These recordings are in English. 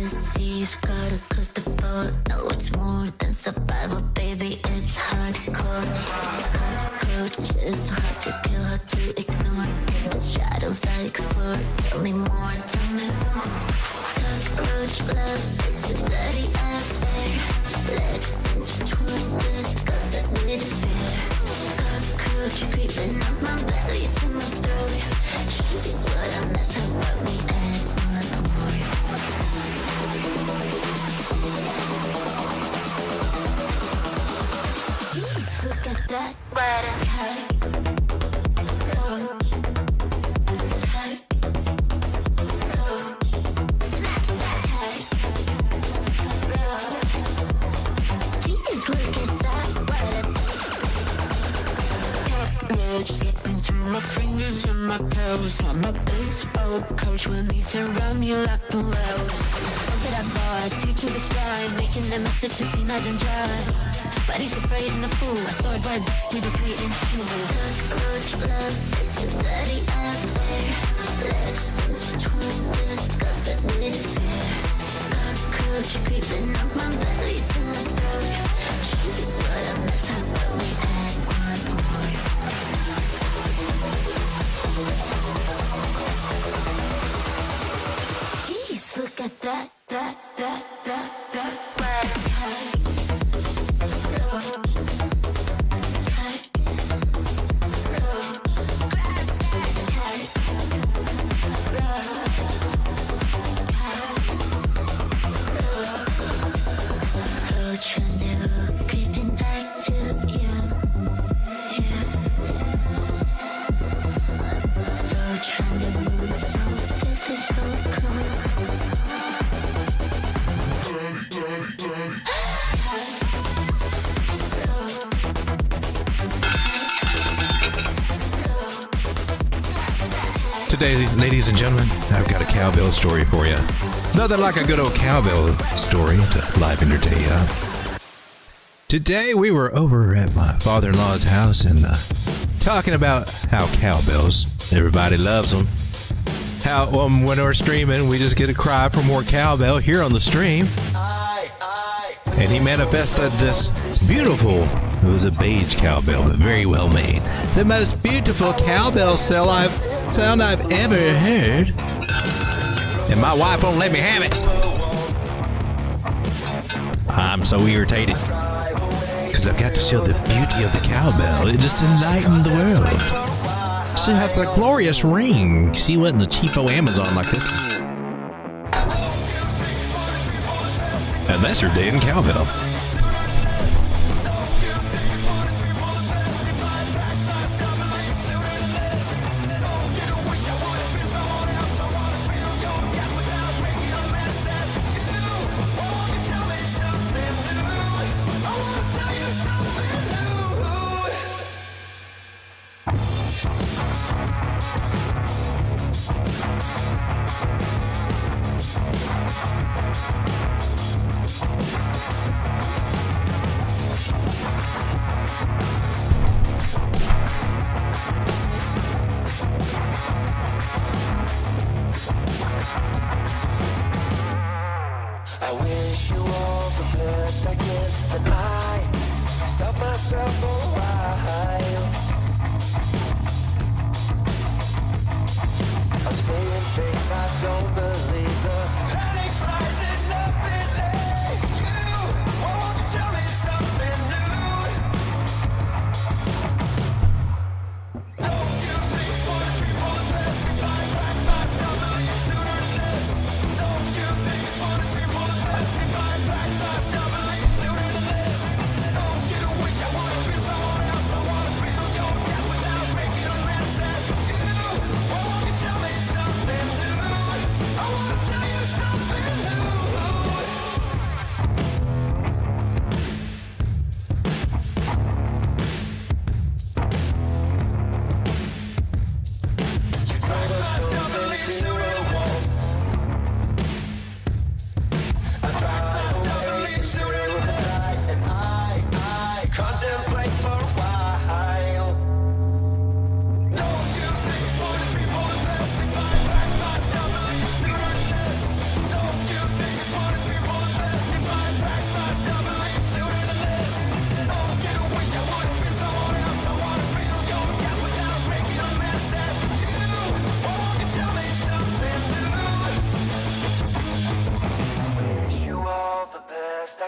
Ulysses, gotta cross the boat. No, it's more than survival, baby, it's hardcore. Cockroaches, hard to kill, hard to ignore. The shadows I explore, tell me more, tell me more. Cockroach love, it's a dirty affair. Legs intertwined, discuss it with fear. Cockroach creeping up my belly to my throat. Here's what I miss, how about we add one more? Jeez, look at that. Cockroach. Slipping through my fingers and my toes. I'm a baseball coach when they surround me like the wells. Look at that boy, teach you the stride, making them sit to see night and dry. But he's afraid and a fool, I sword right to the 3-inch tool. Cockroach love, it's a dirty affair. Legs intertwined, discuss it with fear. Cockroach creeping up my belly to my throat. Here's what I miss, how about we add one more? Jeez, look at that. Creeping back to you. Today, ladies and gentlemen, I've got a cowbell story for you. Nothing like a good old cowbell story to liven your day up. Today, we were over at my father-in-law's house and talking about how cowbells, everybody loves them. How when we're streaming, we just get a cry for more cowbell here on the stream. And he manifested this beautiful, it was a beige cowbell, but very well made. The most beautiful cowbell sound I've ever heard. And my wife won't let me have it. I'm so irritated. Because I've got to show the beauty of the cowbell. It just enlightened the world. She had the glorious ring. She wasn't a cheapo Amazon like this. And that's your day in cowbell.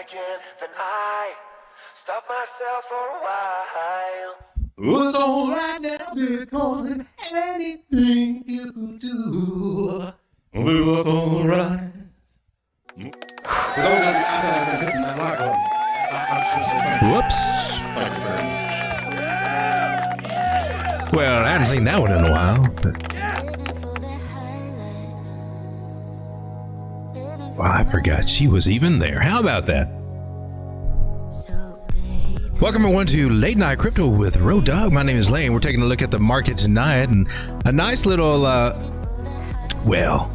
again, then I stop myself for a while. It's alright now, Bitcoin. Anything you do, it's alright. Whoops. Well, I haven't seen that one in a while. But... Well, I forgot she was even there. How about that? Welcome everyone to Late Night Crypto with Road Dogg. My name is Lane. We're taking a look at the market tonight and a nice little, well,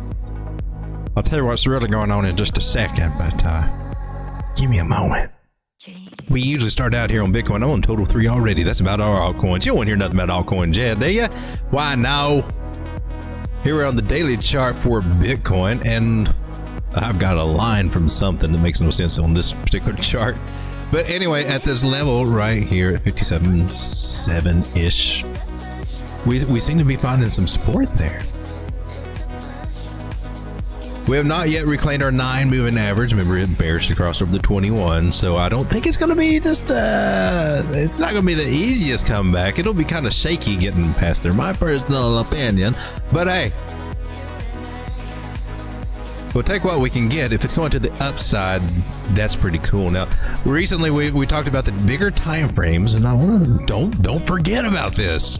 I'll tell you what's really going on in just a second, but give me a moment. We usually start out here on Bitcoin. I'm on total 3 already. That's about our altcoins. You don't want to hear nothing about altcoins yet, do you? Why, no. Here we're on the daily chart for Bitcoin, and I've got a line from something that makes no sense on this particular chart. But anyway, at this level right here at 57.7-ish, we seem to be finding some support there. We have not yet reclaimed our 9 moving average. Remember, it bears to cross over the 21, so I don't think it's going to be just, it's not going to be the easiest comeback. It'll be kind of shaky getting past there, my personal opinion. But hey, we'll take what we can get. If it's going to the upside, that's pretty cool. Now, recently we talked about the bigger time frames, and I want to don't forget about this.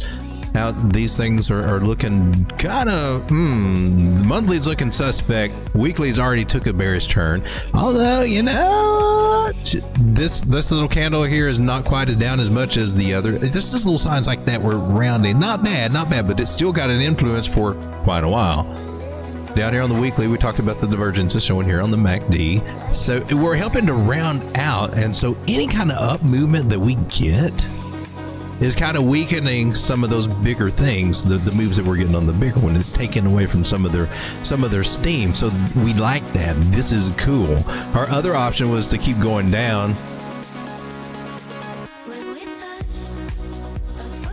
Now, these things are looking kind of, the monthly's looking suspect. Weekly's already took a bearish turn. Although, you know, this little candle here is not quite as down as much as the other. There's just little signs like that were rounding. Not bad, but it's still got an influence for quite a while. Down here on the weekly, we talked about the divergences showing here on the MACD. So we're helping to round out, and so any kind of up movement that we get is kind of weakening some of those bigger things. The moves that we're getting on the bigger one is taking away from some of their steam. So we like that. This is cool. Our other option was to keep going down,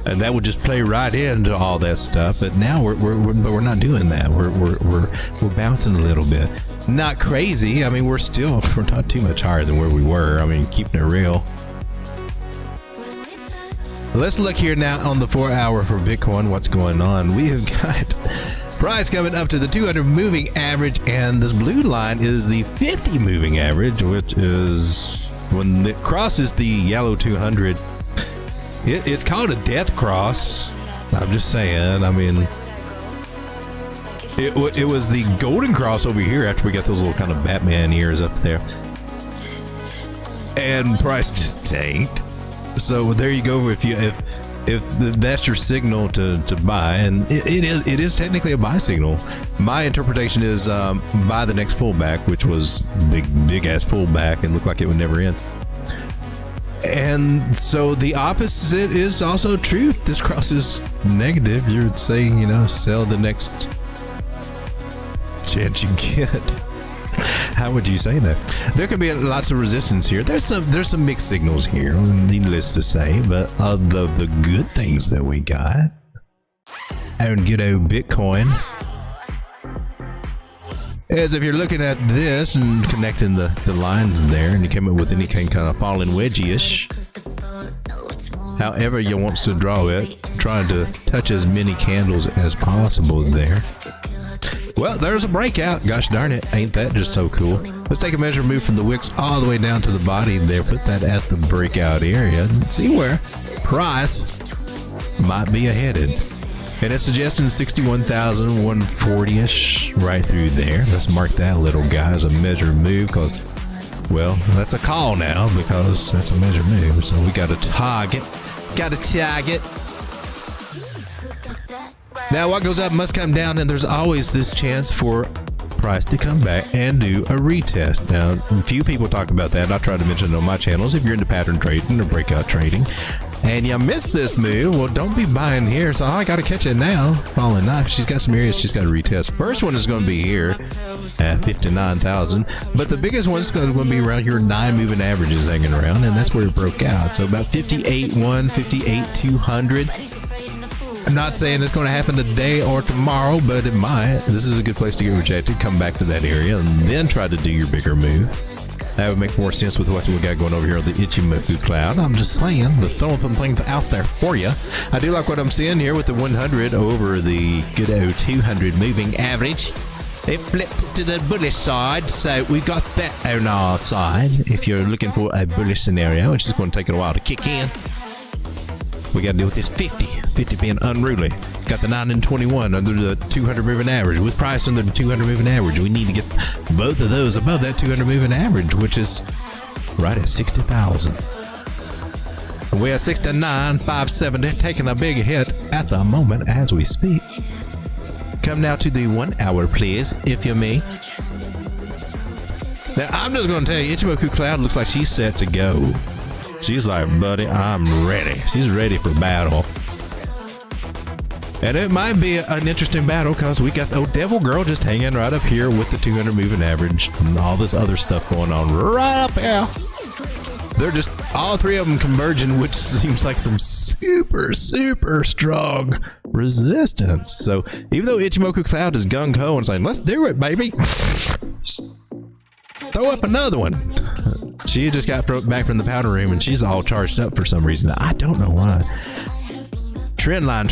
and that would just play right into all that stuff. But now we're not doing that. We're bouncing a little bit. Not crazy. I mean, we're not too much higher than where we were. I mean, keeping it real. Let's look here now on the 4-hour for Bitcoin. What's going on? We have got price coming up to the 200 moving average, and this blue line is the 50 moving average, which is when it crosses the yellow 200. It's called a death cross. I'm just saying. I mean, it was the golden cross over here after we got those little kind of Batman ears up there, and price just tanked. So there you go. If that's your signal to buy, and it is technically a buy signal. My interpretation is buy the next pullback, which was big ass pullback and looked like it would never end. And so the opposite is also true. If this cross is negative, you would say, you know, sell the next chance you get. How would you say that? There could be lots of resistance here. There's some mixed signals here, needless to say, but of the good things that we got, and good old Bitcoin, is if you're looking at this and connecting the lines there, and you came up with any kind of falling wedgie-ish, however you want to draw it, trying to touch as many candles as possible there. Well, there's a breakout. Gosh darn it, ain't that just so cool? Let's take a measure move from the wicks all the way down to the body there. Put that at the breakout area and see where price might be headed. And it's suggesting 61,140-ish right through there. Let's mark that little guy as a measure move because, well, that's a call now because that's a measure move. So we got a target. Now, what goes up must come down, and there's always this chance for price to come back and do a retest. Now, a few people talk about that. I try to mention it on my channels. If you're into pattern trading or breakout trading, and you missed this move, well, don't be buying here. So I got to catch it now. Falling knife. She's got some areas she's got to retest. First one is going to be here at 59,000, but the biggest one's going to be around your 9 moving averages hanging around, and that's where it broke out. So about 58.1, 58.200. I'm not saying it's going to happen today or tomorrow, but it might. This is a good place to get rejected, come back to that area, and then try to do your bigger move. That would make more sense with what we got going over here on the Ichimoku cloud. I'm just saying, throwing some things out there for you. I do like what I'm seeing here with the 100 over the good old 200 moving average. It flipped to the bullish side, so we got that on our side. If you're looking for a bullish scenario, which is going to take it a while to kick in, we got to deal with this 50 being unruly. Got the 9 and 21 under the 200 moving average. With price under the 200 moving average, we need to get both of those above that 200 moving average, which is right at 60,000. We're at 69,570, taking a big hit at the moment as we speak. Come now to the 1 hour, please, if you may. Now, I'm just going to tell you, Ichimoku Cloud looks like she's set to go. She's like, buddy, I'm ready. She's ready for battle. And it might be an interesting battle because we got the old devil girl just hanging right up here with the 200 moving average and all this other stuff going on right up here. They're just all three of them converging, which seems like some super strong resistance. So even though Ichimoku Cloud is gung-ho and saying, let's do it, baby, throw up another one. She just got back from the powder room and she's all charged up for some reason. I don't know why. Trend line.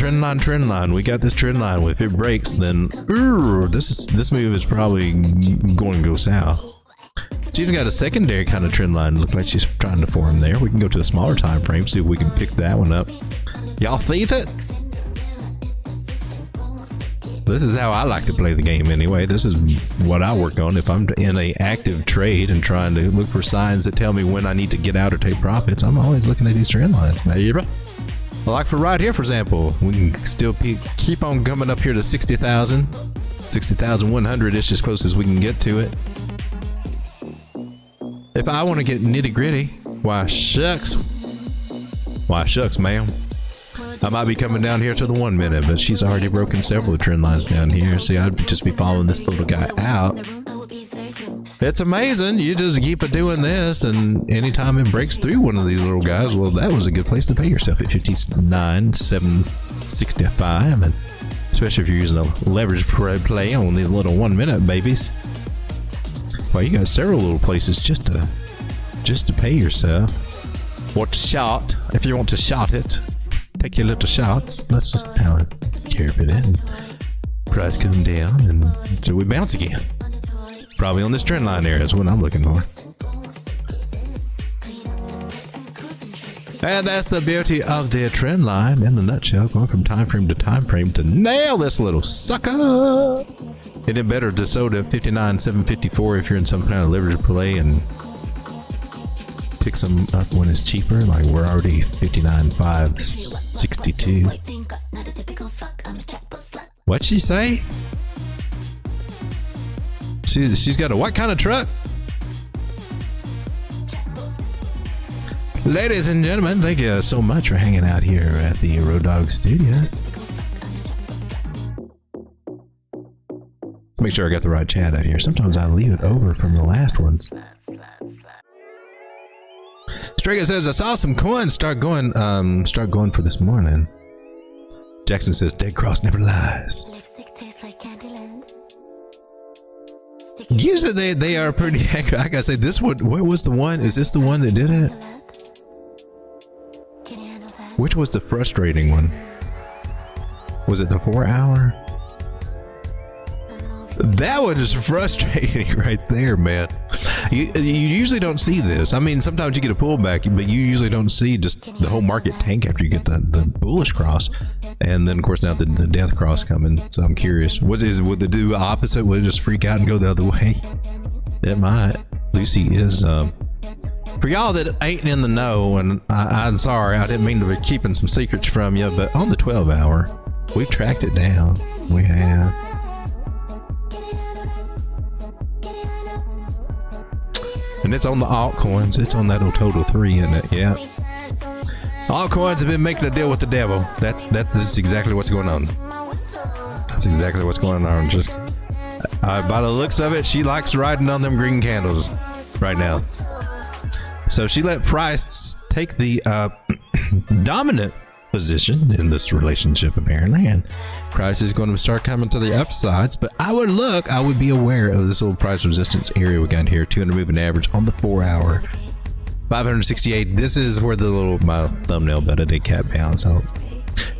We got this trend line. If it breaks, then this move is probably going to go south. She even got a secondary kind of trend line. Look like she's trying to form there. We can go to a smaller time frame, see if we can pick that one up. Y'all see it? This is how I like to play the game anyway. This is what I work on if I'm in a active trade and trying to look for signs that tell me when I need to get out or take profits. I'm always looking at these trend lines. Like for right here, for example, we can still keep on coming up here to 60,000. 60,100 is as close as we can get to it. If I want to get nitty gritty, why shucks, ma'am. I might be coming down here to the 1 minute, but she's already broken several trend lines down here. See, I'd just be following this little guy out. It's amazing. You just keep doing this, and anytime it breaks through one of these little guys, well, that was a good place to pay yourself at 59,765, and especially if you're using a leverage play on these little 1 minute babies. Well, you got several little places just to pay yourself. Or to shot, if you want to shot it. Take your little shots. Let's just carry it in. Price come down, and so we bounce again. Probably on this trend line area is what I'm looking for. And that's the beauty of the trend line in a nutshell, going from time frame to nail this little sucker. Isn't it better to sold at 59,754 if you're in some kind of leverage play and pick some up when it's cheaper? Like we're already 59,562. What'd she say? She's got a what kind of truck? Ladies and gentlemen, thank you so much for hanging out here at the Road Dog Studios. Make sure I got the right chat out here. Sometimes I leave it over from the last ones. Striga says, I saw some coins start going for this morning. Jackson says, dead cross never lies. Usually they are pretty accurate. I gotta say, this one, where was the one? Is this the one that did it? Which was the frustrating one? Was it the 4 hour? That one is frustrating right there, man. You usually don't see this. I mean, sometimes you get a pullback, but you usually don't see just the whole market tank after you get the bullish cross. And then, of course, now the death cross coming. So I'm curious. Would it do the opposite? Would it just freak out and go the other way? It might. Lucy is... for y'all that ain't in the know, and I'm sorry, I didn't mean to be keeping some secrets from you, but on the 12 hour, we've tracked it down. We have. And it's on the altcoins. It's on that old total 3, isn't it? Yeah. Altcoins have been making a deal with the devil. That's exactly what's going on. That's exactly what's going on. Just by the looks of it, she likes riding on them green candles right now. So she let price take the dominant position in this relationship apparently, and price is going to start coming to the upsides. But I would be aware of this little price resistance area we got here, 200 moving average on the 4 hour, 568. This is where the little my thumbnail bet a day cap bounce out.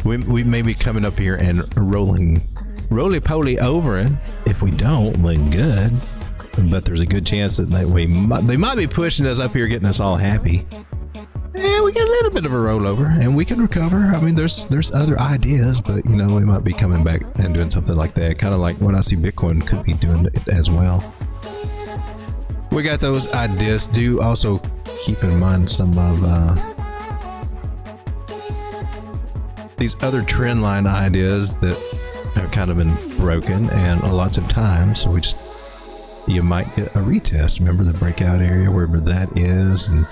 We may be coming up here and roly-poly over it. If we don't, then good, but there's a good chance that they might be pushing us up here, getting us all happy. Yeah, we get a little bit of a rollover and we can recover. I mean, there's other ideas, but you know, we might be coming back and doing something like that, kind of like what I see Bitcoin could be doing it as well. We got those ideas. Do also keep in mind some of these other trend line ideas that have kind of been broken, and lots of times you might get a retest. Remember the breakout area, wherever that is, and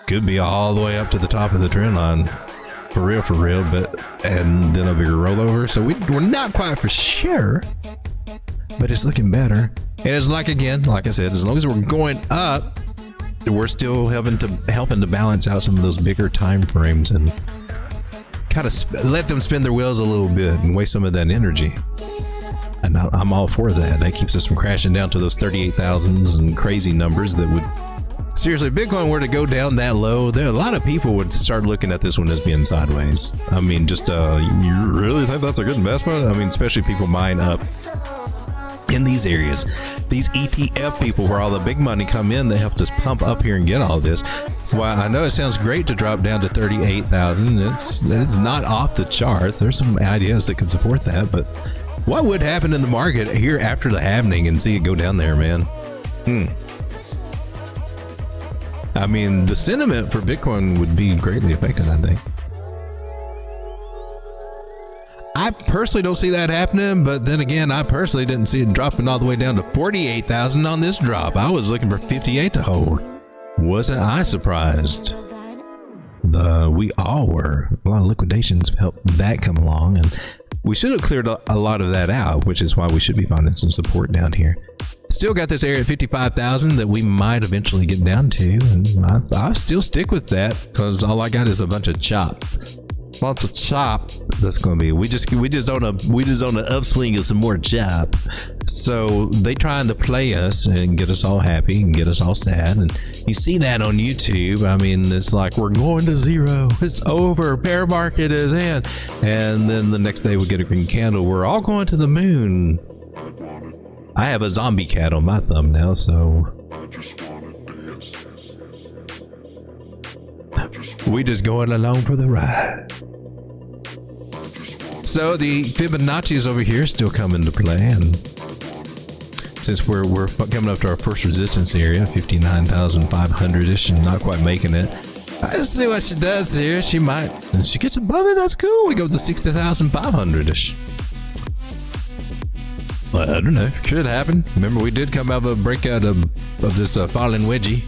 could be all the way up to the top of the trend line for real, and then a bigger rollover. So we're not quite for sure, but it's looking better. And it's like I said, as long as we're going up, we're still helping to balance out some of those bigger time frames and kind of let them spin their wheels a little bit and waste some of that energy. And I'm all for that. That keeps us from crashing down to those 38,000s and crazy numbers that would. Seriously, if Bitcoin were to go down that low, a lot of people would start looking at this one as being sideways. I mean, just, you really think that's a good investment? I mean, especially people buying up in these areas. These ETF people where all the big money come in, they help us pump up here and get all this. Well, I know it sounds great to drop down to 38,000. It's not off the charts. There's some ideas that can support that, but what would happen in the market here after the halving and see it go down there, man? I mean, the sentiment for Bitcoin would be greatly affected, I think. I personally don't see that happening, but then again, I personally didn't see it dropping all the way down to 48,000 on this drop. I was looking for 58 to hold. Wasn't I surprised? We all were. A lot of liquidations helped that come along, and we should have cleared a lot of that out, which is why we should be finding some support down here. Still got this area at 55,000 that we might eventually get down to, and I'll still stick with that because all I got is a bunch of chop. Lots of chop. That's going to be. We just on a upswing of some more chop. So they trying to play us and get us all happy and get us all sad, and you see that on YouTube. I mean, it's like we're going to zero. It's over. Bear market is in, and then the next day we get a green candle. We're all going to the moon. I have a zombie cat on my thumbnail, so we just going along for the ride. So the Fibonacci is over here still come into play, and since we're coming up to our first resistance area, 59,500-ish, and not quite making it, let's see what she does here. She might, and she gets above it. That's cool. We go to 60,500-ish. Well, I don't know. Could happen. Remember, we did come out of a breakout of this falling wedgie.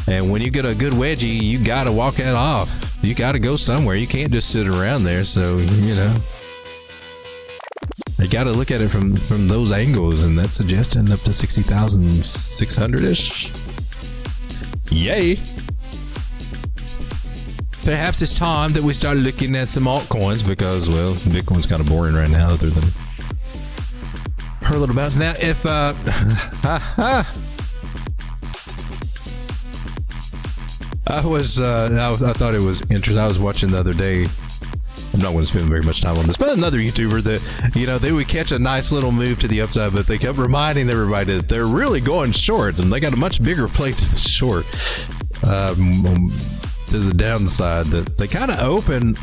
And when you get a good wedgie, you got to walk it off. You got to go somewhere. You can't just sit around there. So, you know, you got to look at it from those angles. And that's suggesting up to 60,600-ish. Yay. Perhaps it's time that we start looking at some altcoins because, well, Bitcoin's kind of boring right now other than her little bounce. Now, if I thought it was interesting. I was watching the other day. I'm not going to spend very much time on this, but another YouTuber that, you know, they would catch a nice little move to the upside, but they kept reminding everybody that they're really going short, and they got a much bigger play to the short, to the downside. That they kind of open.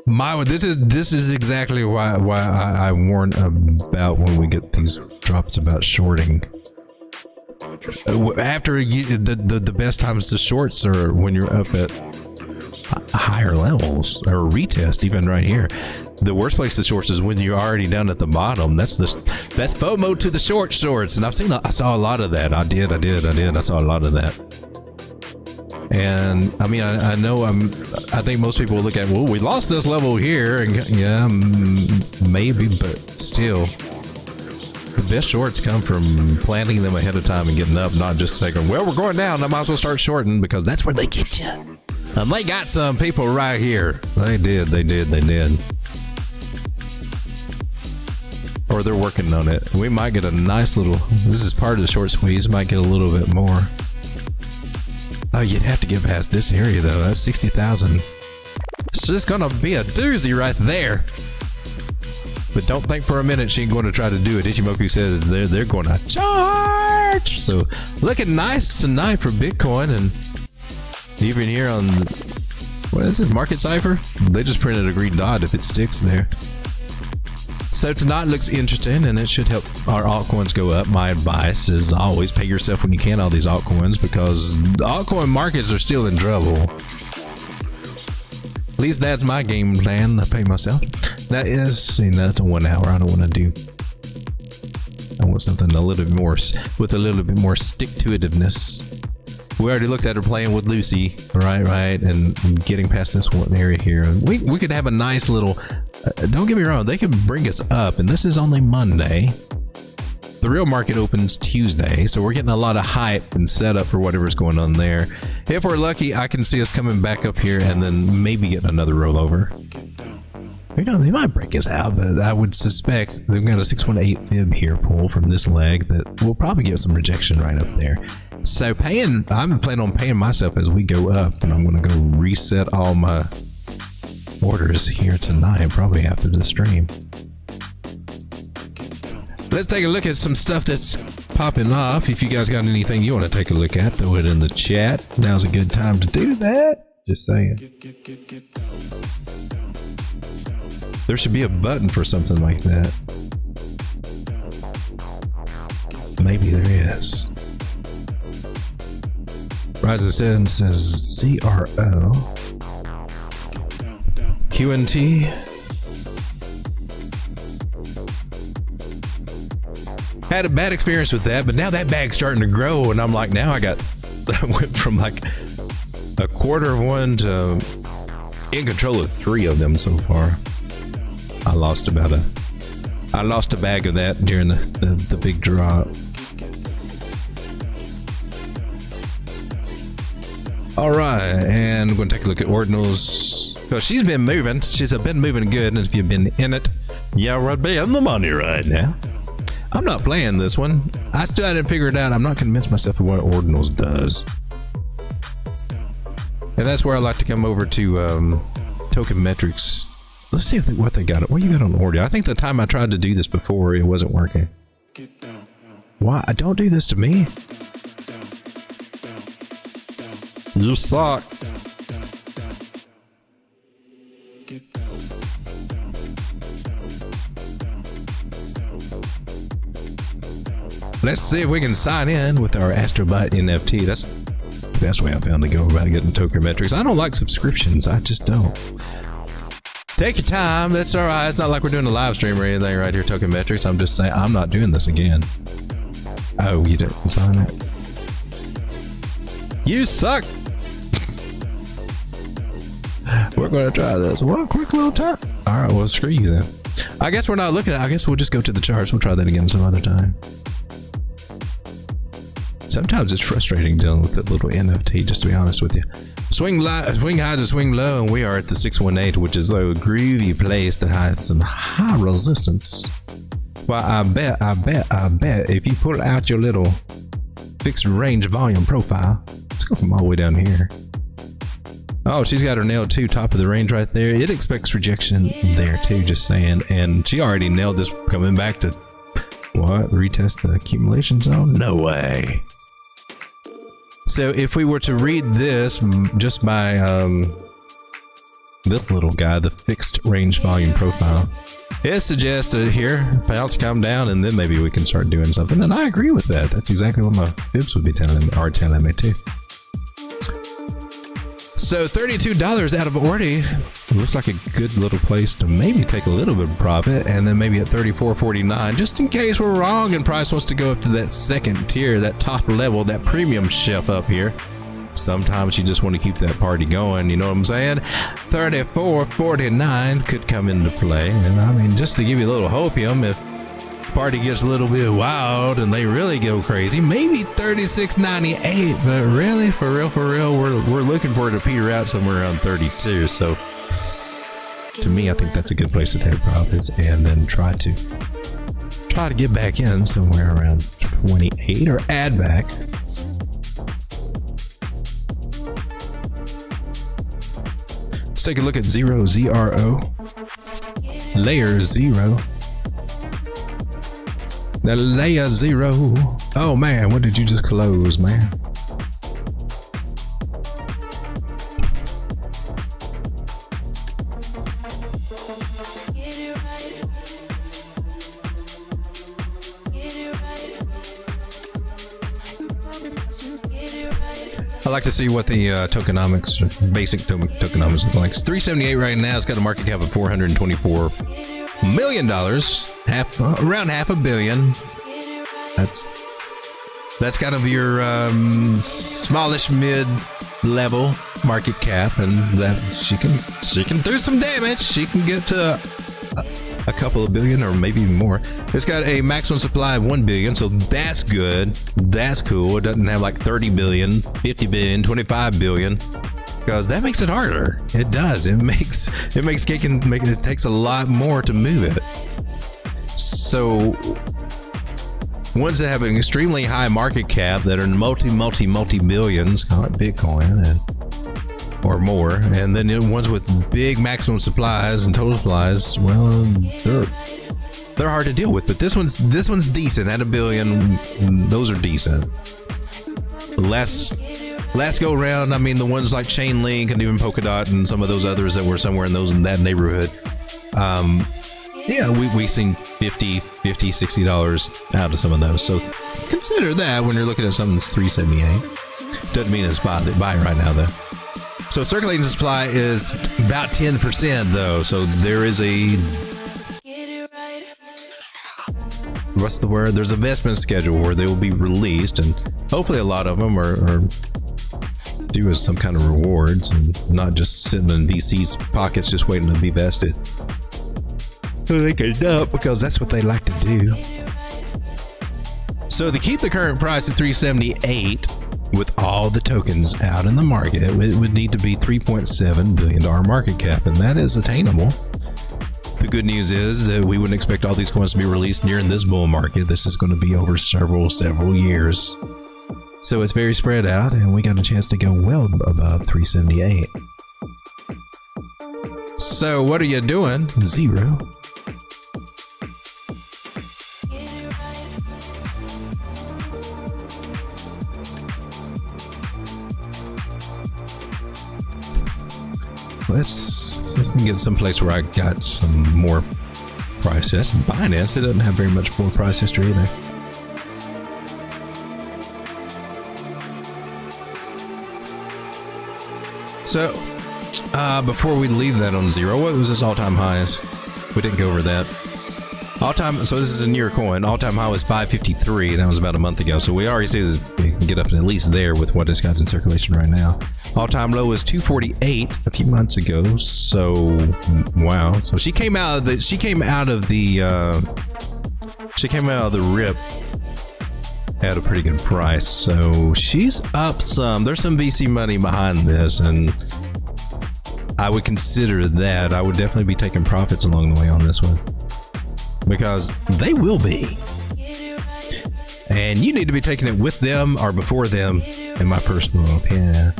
This is exactly why I warn about when we get these drops about shorting. After the best times to shorts are when you're up at higher levels or retest, even right here. The worst place to shorts is when you're already down at the bottom. That's FOMO to the shorts, and I saw a lot of that. I saw a lot of that. And I mean, I think most people will look at, well, we lost this level here, and yeah, maybe, but still, The best shorts come from planting them ahead of time and getting up, not just saying, well, we're going down, I might as well start shorting, because that's where they get you. And they got some people right here. They did. Or they're working on it. We might get a nice little, this is part of the short squeeze, might get a little bit more. Oh, you'd have to get past this area though. That's 60,000. It's just gonna be a doozy right there. But don't think for a minute she ain't going to try to do it. Ichimoku says they're going to charge. So looking nice tonight for Bitcoin, and even here on, what is it, Market Cipher? They just printed a green dot if it sticks there. So tonight looks interesting, and it should help our altcoins go up. My advice is always pay yourself when you can all these altcoins, because the altcoin markets are still in trouble. At least that's my game plan. I pay myself. That is, see, that's a 1 hour. I don't want to do. I want something a little bit more with a little bit more stick-to-itiveness. We already looked at her playing with Lucy, right, and getting past this one area here. We could have a nice little. Don't get me wrong, they could bring us up, and this is only Monday. The real market opens Tuesday, so we're getting a lot of hype and setup for whatever's going on there. If we're lucky, I can see us coming back up here and then maybe getting another rollover. You know, they might break us out, but I would suspect they've got a 618 fib here pull from this leg that will probably give some rejection right up there. So I'm planning on paying myself as we go up, and I'm going to go reset all my orders here tonight, probably after the stream. Let's take a look at some stuff that's popping off. If you guys got anything you want to take a look at, throw it in the chat. Now's a good time to do that. Just saying. There should be a button for something like that. Maybe there is. Ryzen says CRO. QNT. Had a bad experience with that, but now that bag's starting to grow, and I'm like, now I went from like a quarter of one to in control of 3 of them so far. I lost a bag of that during the big drop. All right, and I'm going to take a look at ordinals, because she's been moving. She's been moving good, and if you've been in it, yeah, we'd be in the money right now. I'm not playing this one. I still hadn't figured it out. I'm not convinced myself of what ordinals does. And that's where I like to come over to Tokenmetrics. Let's see what they got. What you got on order? I think the time I tried to do this before, it wasn't working. Why? Don't do this to me. You suck. Let's see if we can sign in with our Astrobyte NFT. That's the best way I found to go about getting Tokenmetrics. I don't like subscriptions. I just don't. Take your time. That's all right. It's not like we're doing a live stream or anything right here, Tokenmetrics. I'm just saying I'm not doing this again. Oh, you didn't sign it. You suck. We're going to try this. One quick little time. All right, well, screw you then. I guess we're not looking at it. I guess we'll just go to the charts. We'll try that again some other time. Sometimes it's frustrating dealing with that little NFT, just to be honest with you. Swing high to swing low, and we are at the 618, which is a groovy place to hide some high resistance. Well, I bet, if you pull out your little fixed range volume profile, let's go from all the way down here. Oh, she's got her nailed too, top of the range right there. It expects rejection there too, just saying. And she already nailed this coming back to, what, retest the accumulation zone? No way. So if we were to read this just by this little guy, the fixed range volume profile, it suggests that here, payouts come down, and then maybe we can start doing something. And I agree with that. That's exactly what my fibs would be telling me too. So $32 out of Ordi looks like a good little place to maybe take a little bit of profit, and then maybe at $34.49, just in case we're wrong and price wants to go up to that second tier, that top level, that premium shelf up here. Sometimes you just want to keep that party going, you know what I'm saying? $34.49 could come into play, and I mean, just to give you a little hopium, if party gets a little bit wild and they really go crazy, maybe 36.98. But really, for real, we're looking for it to peter out somewhere around 32. So to me, I think that's a good place to take profits and then try to get back in somewhere around 28 or add back. Let's take a look at Zero, ZRO. Layer 0. The layer 0. Oh man, what did you just close, man? I like to see what the tokenomics, basic tokenomics look like. It's 378 right now. It's got a market cap of $424 million, around $500 million. That's kind of your smallish mid-level market cap, and that she can do some damage. She can get to a couple of billion or maybe even more. It's got a maximum supply of 1 billion, so that's good. That's cool. It doesn't have like 30 billion, 50 billion, 25 billion, because that makes it harder. It does. It makes it takes a lot more to move it. So ones that have an extremely high market cap that are multi billions, call it Bitcoin, or more, and then the ones with big maximum supplies and total supplies, well, they're hard to deal with. But this one's decent at $1 billion. Those are decent. Last go around, I mean, the ones like Chainlink and even Polkadot and some of those others that were somewhere in that neighborhood. Yeah, we seen $50, $60 out of some of those. So consider that when you're looking at something that's 378. Doesn't mean it's buy right now though. So circulating supply is about 10% though. So there is what's the word? There's a investment schedule where they will be released, and hopefully a lot of them are due as some kind of rewards and not just sitting in VC's pockets just waiting to be vested. So they can dump, because that's what they like to do. So to keep the current price at 378 with all the tokens out in the market, it would need to be $3.7 billion market cap, and that is attainable. The good news is that we wouldn't expect all these coins to be released during this bull market. This is going to be over several years. So it's very spread out, and we got a chance to go well above 378. So what are you doing? Zero. Let's get someplace where I got some more price. That's Binance. It doesn't have very much more price history either. So before we leave that on zero, what was this all-time highs? We didn't go over that. All-time, so this is a near coin. All-time high was 553. That was about a month ago. So we already see this, we can get up at least there with what it's got in circulation right now. All-time low was 248 a few months ago. So wow. So she came out of the rip at a pretty good price. So she's up some. There's some VC money behind this, and I would consider that. I would definitely be taking profits along the way on this one, because they will be. And you need to be taking it with them or before them, in my personal opinion.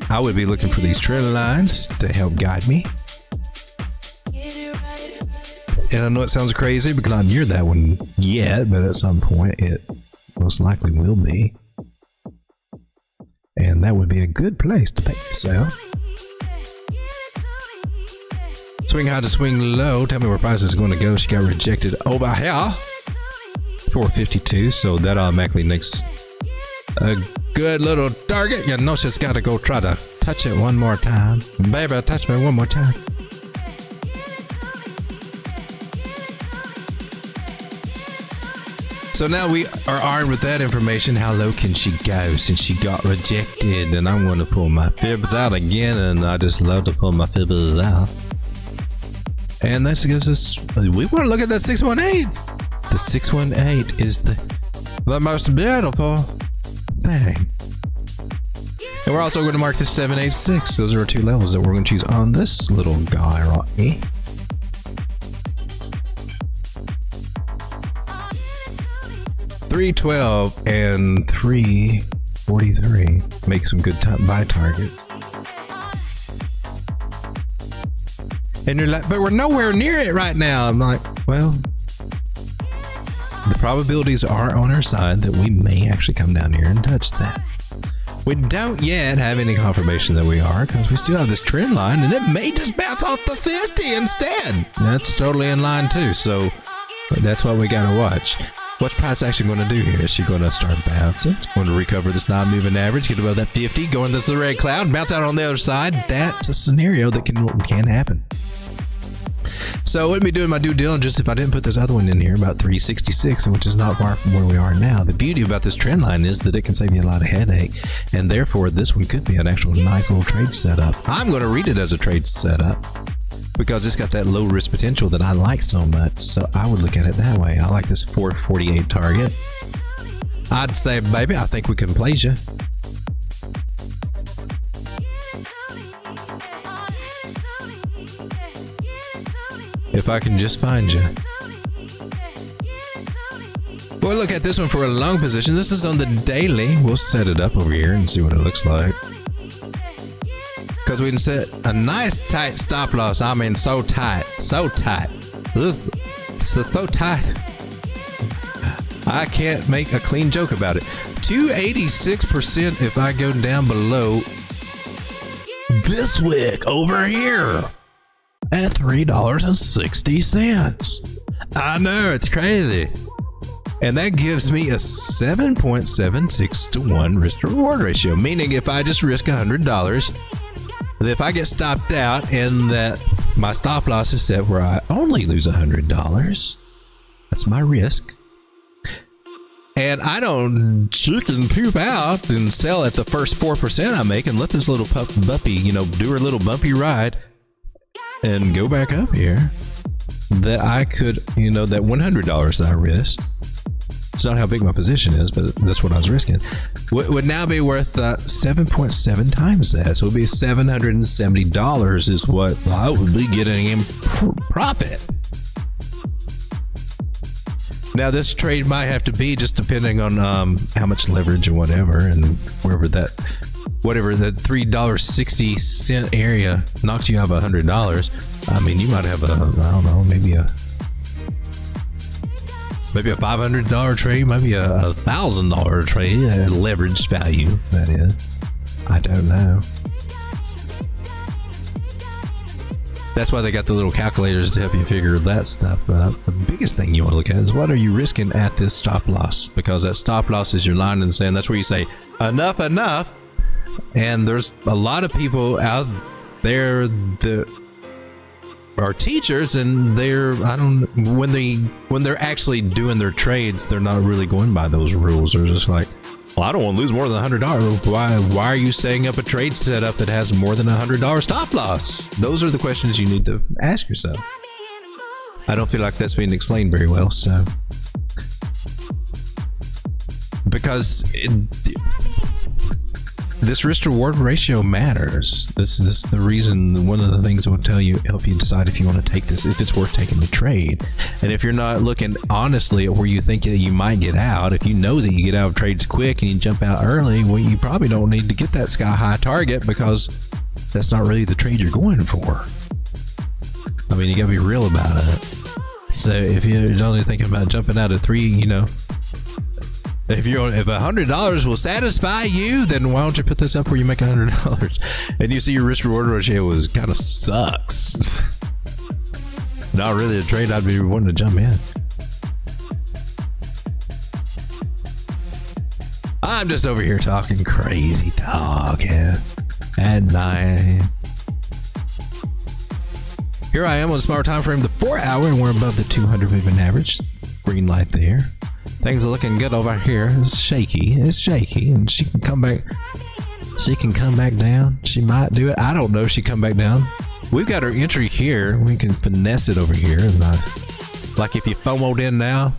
I would be looking for these trend lines to help guide me. And I know it sounds crazy because I'm not near that one yet, but at some point it most likely will be. And that would be a good place to take this out. Swing high to swing low. Tell me where price is going to go. She got rejected over here. 452. So that automatically makes a good little target. You know she's got to go try to touch it one more time. Baby, touch me one more time. So now we are armed with that information. How low can she go since she got rejected? And I'm going to pull my fibs out again, and I just love to pull my fibs out. And that gives us, we want to look at that 618. The 618 is the most beautiful thing. And we're also going to mark the 786. Those are our two levels that we're going to choose on this little guy right here. $312 and $343 make some good buy target. And you're like, but we're nowhere near it right now. I'm like, well, the probabilities are on our side that we may actually come down here and touch that. We don't yet have any confirmation that we are, because we still have this trend line, and it may just bounce off the 50 instead. That's totally in line too, so that's what we gotta watch. What's price action going to do here? Is she going to start bouncing? Going to recover this non-moving average, get above that 50, go into the red cloud, bounce out on the other side? That's a scenario that can happen. So I wouldn't be doing my due diligence if I didn't put this other one in here about 366, which is not far from where we are now. The beauty about this trend line is that it can save you a lot of headache, and therefore this one could be an actual nice little trade setup. I'm going to read it as a trade setup because it's got that low risk potential that I like so much. So I would look at it that way. I like this 448 target. I'd say, baby, I think we can plays you. If I can just find you. We'll look at this one for a long position. This is on the daily. We'll set it up over here and see what it looks like. Because we can set a nice tight stop loss. I mean, so tight. So tight. So tight. I can't make a clean joke about it. 286% if I go down below this wick over here at $3.60. I know, it's crazy. And that gives me a 7.76 to 1 risk to reward ratio, meaning if I just risk $100, if I get stopped out and that my stop loss is set where I only lose $100, that's my risk. And I don't chicken poop out and sell at the first 4% I make and let this little puppy, do her little bumpy ride and go back up here. That I could, that $100 I risked. It's not how big my position is, but that's what I was risking. Would now be worth 7.7 times that. So it would be $770 is what I would be getting in profit. Now this trade might have to be just depending on how much leverage and whatever, and whatever the $3.60 area knocks you out of $100. I mean, you might have maybe a $500 trade, maybe a $1,000 trade, leveraged value, that is. I don't know. That's why they got the little calculators to help you figure that stuff out. The biggest thing you want to look at is what are you risking at this stop loss? Because that stop loss is your line in the sand. That's where you say, enough. And there's a lot of people out there that are teachers, and when they're actually doing their trades, they're not really going by those rules. They're just like, well, I don't want to lose more than $100. Why are you setting up a trade setup that has more than $100 stop loss? Those are the questions you need to ask yourself. I don't feel like that's being explained very well, so because this risk to reward ratio matters. This is the reason, one of the things that will help you decide if you want to take this, if it's worth taking the trade. And if you're not looking honestly at where you think that you might get out, if you know that you get out of trades quick and you jump out early, well, you probably don't need to get that sky high target, because that's not really the trade you're going for. I mean, you gotta be real about it. So if you're only thinking about jumping out at $3, if $100 will satisfy you, then why don't you put this up where you make $100 and you see your risk reward ratio kind of sucks. Not really a trade I'd be wanting to jump in. I'm just over here talking crazy talk at night. Here I am on the smaller time frame, the 4 hour, and we're above the 200 moving average. Green light there. Things are looking good over here. It's shaky, and she can come back. She can come back down. She might do it. I don't know if she come back down. we've got our entry here. We can finesse it over here. Like if you FOMO'd in now,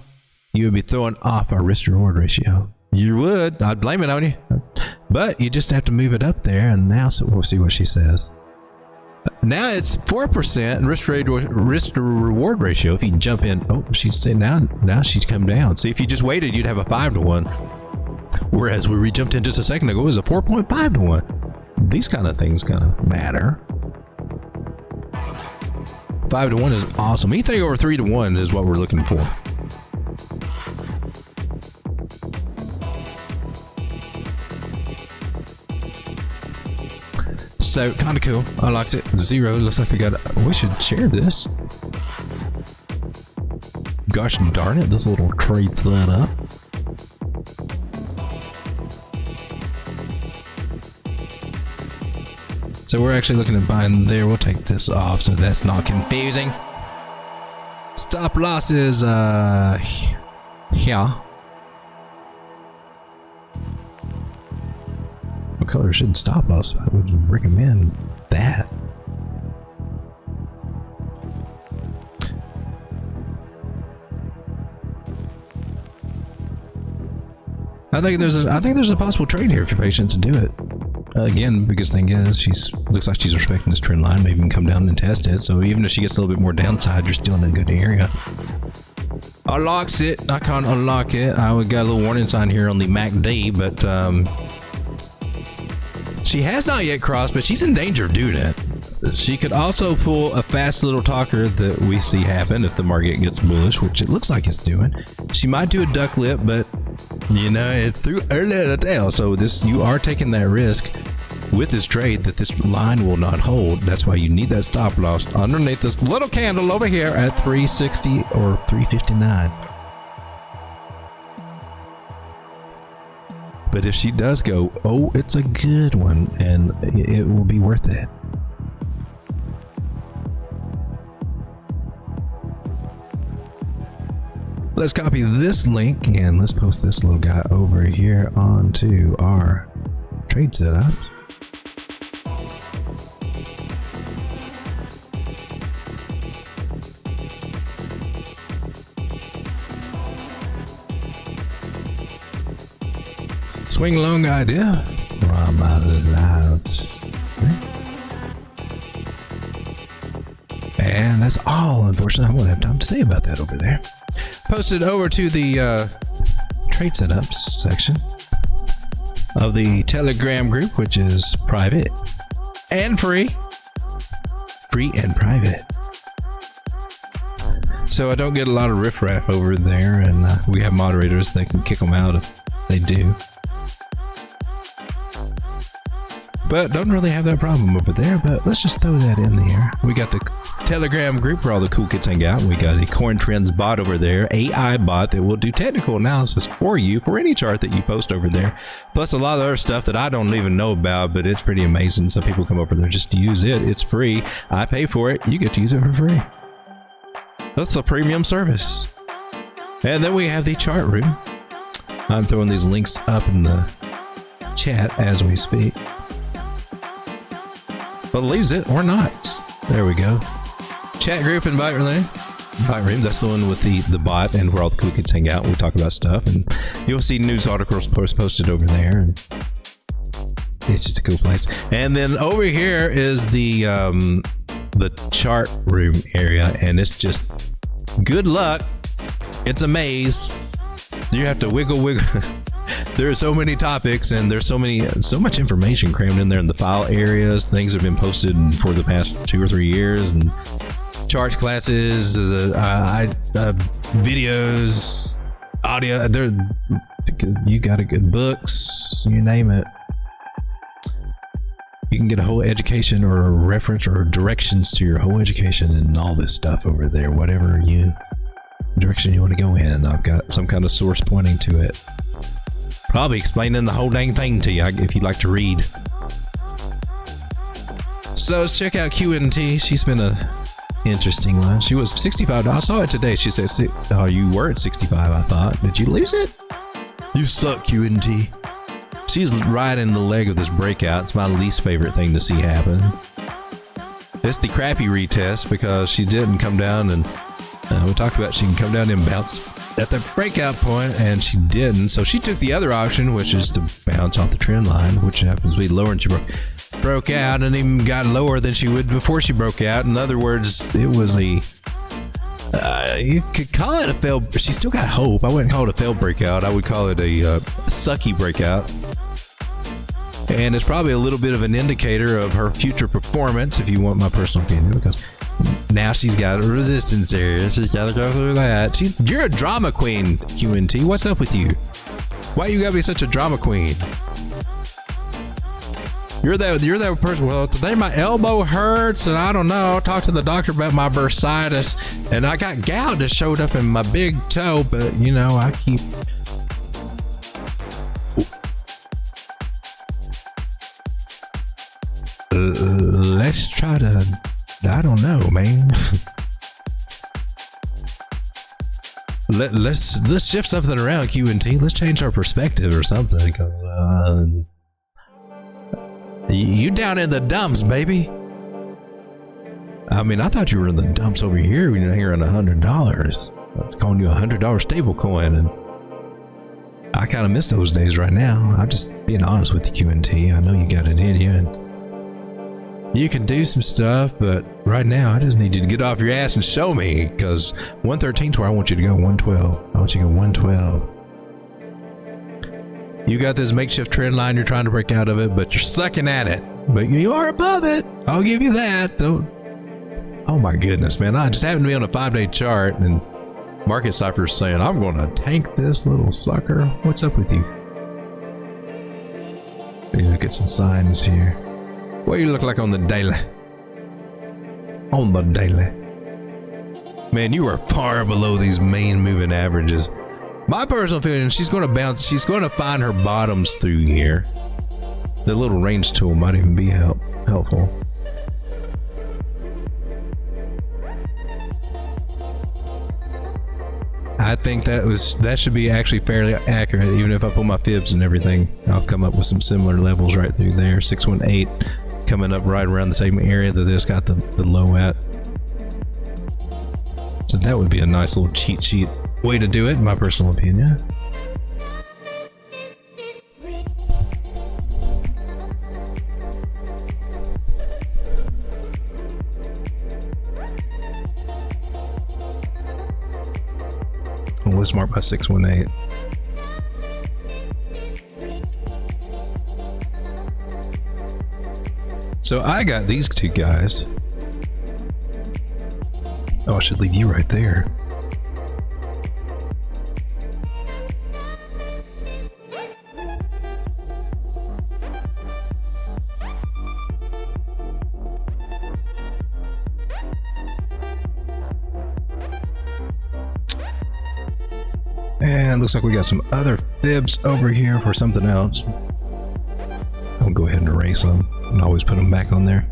you would be throwing off our risk to reward ratio. You would. I'd blame it on you. But you just have to move it up there, and now so we'll see what she says. Now it's 4% risk to reward ratio. If you jump in, oh, she's saying now she's come down. See, if you just waited, you'd have a 5-to-1. Whereas when we jumped in just a second ago, it was a 4.5-to-1. These kind of things kind of matter. 5-to-1 is awesome. Anything over 3-to-1 is what we're looking for. So kind of cool. I liked it. 0 looks like we should share this. Gosh darn it, this little trade set up. So we're actually looking at buying there. We'll take this off so that's not confusing. Stop loss is yeah. What color should stop loss? I would recommend that. I think there's a possible trade here if you're patient to do it. Again, biggest thing is looks like she's respecting this trend line. Maybe even come down and test it. So even if she gets a little bit more downside, you're still in a good area. Unlocks it. I can't unlock it. I got a little warning sign here on the MACD, but she has not yet crossed, but she's in danger of doing it. She could also pull a fast little talker that we see happen if the market gets bullish, which it looks like it's doing. She might do a duck lip, but you know, it's too early to tell. So you are taking that risk with this trade that this line will not hold. That's why you need that stop loss underneath this little candle over here at 360 or 359. But if she does go, oh, it's a good one, and it will be worth it. Let's copy this link and let's post this little guy over here onto our trade setups. Swing long idea from my lives. And that's all, unfortunately. I won't have time to say about that over there. Posted over to the trade setups section of the Telegram group, which is private and free and private. So I don't get a lot of riffraff over there, and we have moderators that can kick them out if they do. But don't really have that problem over there, but let's just throw that in there. We got the Telegram group where all the cool kids hang out. We got a Coin Trends bot over there, AI bot that will do technical analysis for you for any chart that you post over there. Plus a lot of other stuff that I don't even know about, but it's pretty amazing. Some people come over there just to use it. It's free. I pay for it. You get to use it for free. That's a premium service. And then we have the chart room. I'm throwing these links up in the chat as we speak. Believes it or not. There we go. Chat group invite room. That's the one with the bot and where all the cool kids hang out and we talk about stuff. And you'll see news articles posted over there. And it's just a cool place. And then over here is the chart room area, and it's just good luck. It's a maze. You have to wiggle. There are so many topics, and there's so much information crammed in there in the file areas. Things have been posted for the past 2 or 3 years, and charts classes, videos, audio. You got a good books, you name it. You can get a whole education or a reference or directions to your whole education and all this stuff over there. Whatever direction you want to go in, I've got some kind of source pointing to it. Probably explaining the whole dang thing to you if you'd like to read. So let's check out QNT. She's been a interesting one. She was 65. I saw it today. She said, "Oh, you were at 65." I thought, did you lose it? You suck, QNT. She's right in the leg of this breakout. It's my least favorite thing to see happen. It's the crappy retest because she didn't come down, and we talked about she can come down and bounce at the breakout point, and she didn't. So she took the other option, which is to bounce off the trend line, which happens to be lower, and she broke out and even got lower than she would before she broke out. In other words, it was a you could call it a failed. She still got hope. I wouldn't call it a failed breakout. I would call it a sucky breakout. And it's probably a little bit of an indicator of her future performance, if you want my personal opinion, because now she's got a resistance area. She's got to go through that. You're a drama queen, QNT. What's up with you? Why you gotta be such a drama queen? You're that person. Well, today my elbow hurts, and I don't know. Talk to the doctor about my bursitis, and I got gout that showed up in my big toe. But you know, I keep. Let's try to. I don't know, man. Let's shift something around, QNT. Let's change our perspective or something. You down in the dumps, baby. I mean, I thought you were in the dumps over here when you're hearing $100. That's calling you $100 stable coin, and I kind of miss those days right now. I'm just being honest with you, QNT. I know you got it in you, and you can do some stuff, but right now I just need you to get off your ass and show me, because 113 to where I want you to go 112. I want you to go 112. You got this makeshift trend line, you're trying to break out of it, but you're sucking at it. But you are above it. I'll give you that. Don't. Oh my goodness, man. I just happened to be on a 5-day chart, and Market Cypher's saying, I'm going to tank this little sucker. What's up with you? Look at some signs here. What do you look like on the daily? On the daily. Man, you are far below these main moving averages. My personal feeling, she's going to bounce. She's going to find her bottoms through here. The little range tool might even be helpful. I think that should be actually fairly accurate. Even if I pull my fibs and everything, I'll come up with some similar levels right through there. 618 coming up right around the same area that this got the low at. So that would be a nice little cheat sheet way to do it, in my personal opinion. Well, let's mark by 618. So I got these two guys. Oh, I should leave you right there. And looks like we got some other fibs over here for something else. I'll go ahead and erase them and always put them back on there.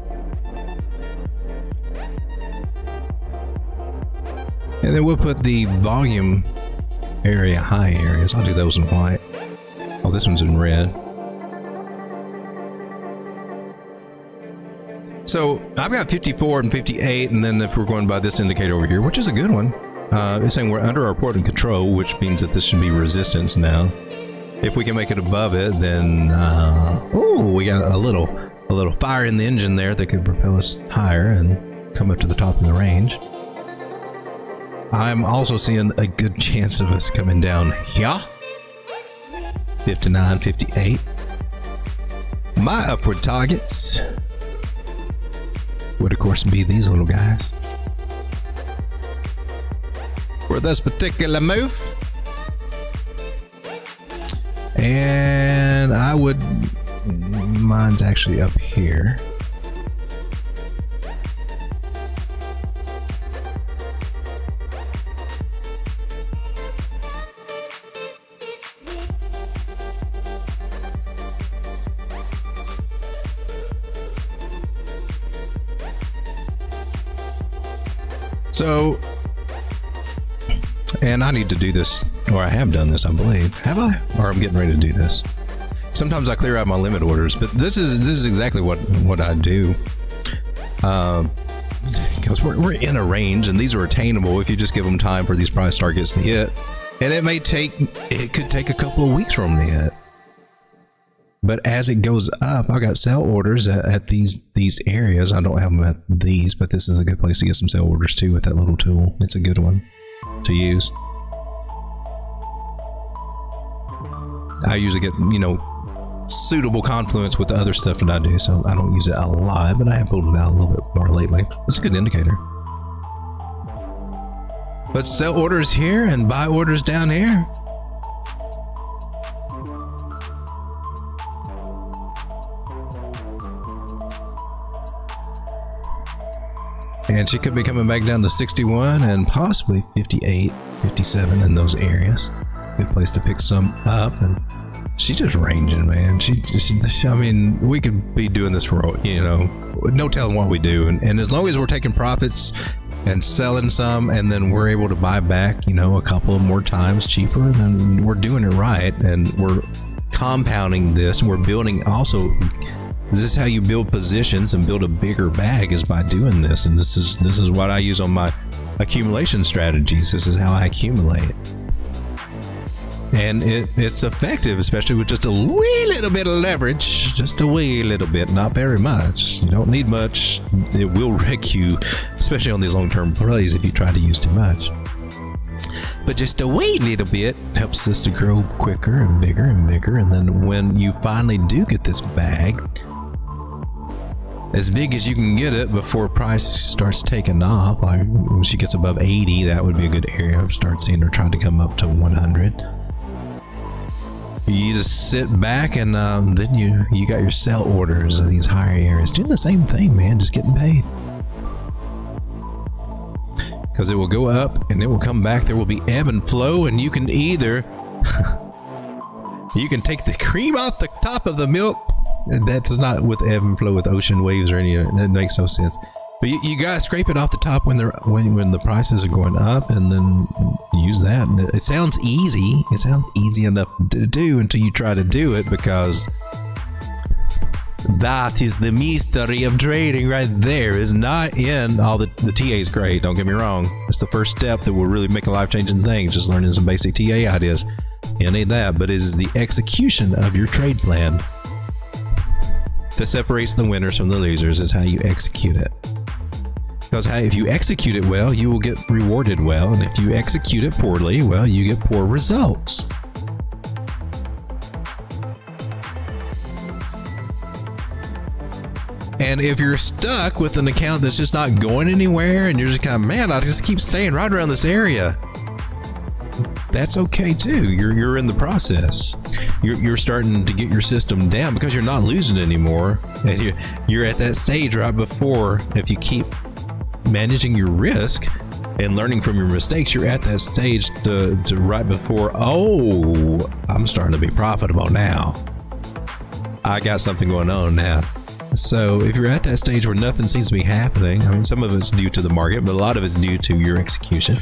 And then we'll put the volume area, high areas. I'll do those in white. Oh, this one's in red. So I've got 54 and 58, and then if we're going by this indicator over here, which is a good one, it's saying we're under our port and control, which means that this should be resistance now. If we can make it above it, then oh, we got a little fire in the engine there that could propel us higher and come up to the top of the range. I'm also seeing a good chance of us coming down here. 59, 58. My upward targets would of course be these little guys. For this particular move. And I would, mine's actually up here. So, and I need to do this, or I have done this, I believe. Have I? Or I'm getting ready to do this. Sometimes I clear out my limit orders, but this is exactly what I do. because we're in a range, and these are attainable if you just give them time for these price targets to hit. And it could take a couple of weeks for them to hit. But as it goes up, I got sell orders at these areas. I don't have them at these, but this is a good place to get some sell orders too with that little tool. It's a good one to use. I usually get, suitable confluence with the other stuff that I do, so I don't use it a lot, but I have pulled it out a little bit more lately. It's a good indicator. But sell orders here and buy orders down here. And she could be coming back down to 61 and possibly 58, 57 in those areas. Good place to pick some up. And she's just ranging, man. I mean, we could be doing this for, no telling what we do. And as long as we're taking profits and selling some, and then we're able to buy back, a couple more times cheaper, then we're doing it right. And we're compounding this. And we're building also. This is how you build positions and build a bigger bag, is by doing this. And this is what I use on my accumulation strategies. This is how I accumulate. And it's effective, especially with just a wee little bit of leverage. Just a wee little bit, not very much. You don't need much. It will wreck you, especially on these long-term plays if you try to use too much. But just a wee little bit helps us to grow quicker and bigger and bigger. And then when you finally do get this bag, as big as you can get it before price starts taking off, like when she gets above 80, that would be a good area to start seeing her trying to come up to 100. You just sit back, and then you got your sell orders in these higher areas. Doing the same thing, man, just getting paid. Because it will go up and it will come back. There will be ebb and flow, and you can either you can take the cream off the top of the milk. And that's not with ebb and flow with ocean waves or any of it. That makes no sense. But you gotta scrape it off the top when the prices are going up, and then use that. And it sounds easy. It sounds easy enough to do until you try to do it, because that is the mystery of trading right there. Is not in all the TA is great. Don't get me wrong. It's the first step that will really make a life-changing thing. Just learning some basic TA ideas. You need that, but it is the execution of your trade plan that separates the winners from the losers. Is how you execute it. Because if you execute it well, you will get rewarded well. And if you execute it poorly, well, you get poor results. And if you're stuck with an account that's just not going anywhere, and you're just kind of, man, I just keep staying right around this area, that's okay too. You're in the process. You're starting to get your system down because you're not losing anymore, and you're at that stage right before. If you keep managing your risk and learning from your mistakes, you're at that stage to right before, oh, I'm starting to be profitable now. I got something going on now. So if you're at that stage where nothing seems to be happening, I mean, some of it's due to the market, but a lot of it's due to your execution.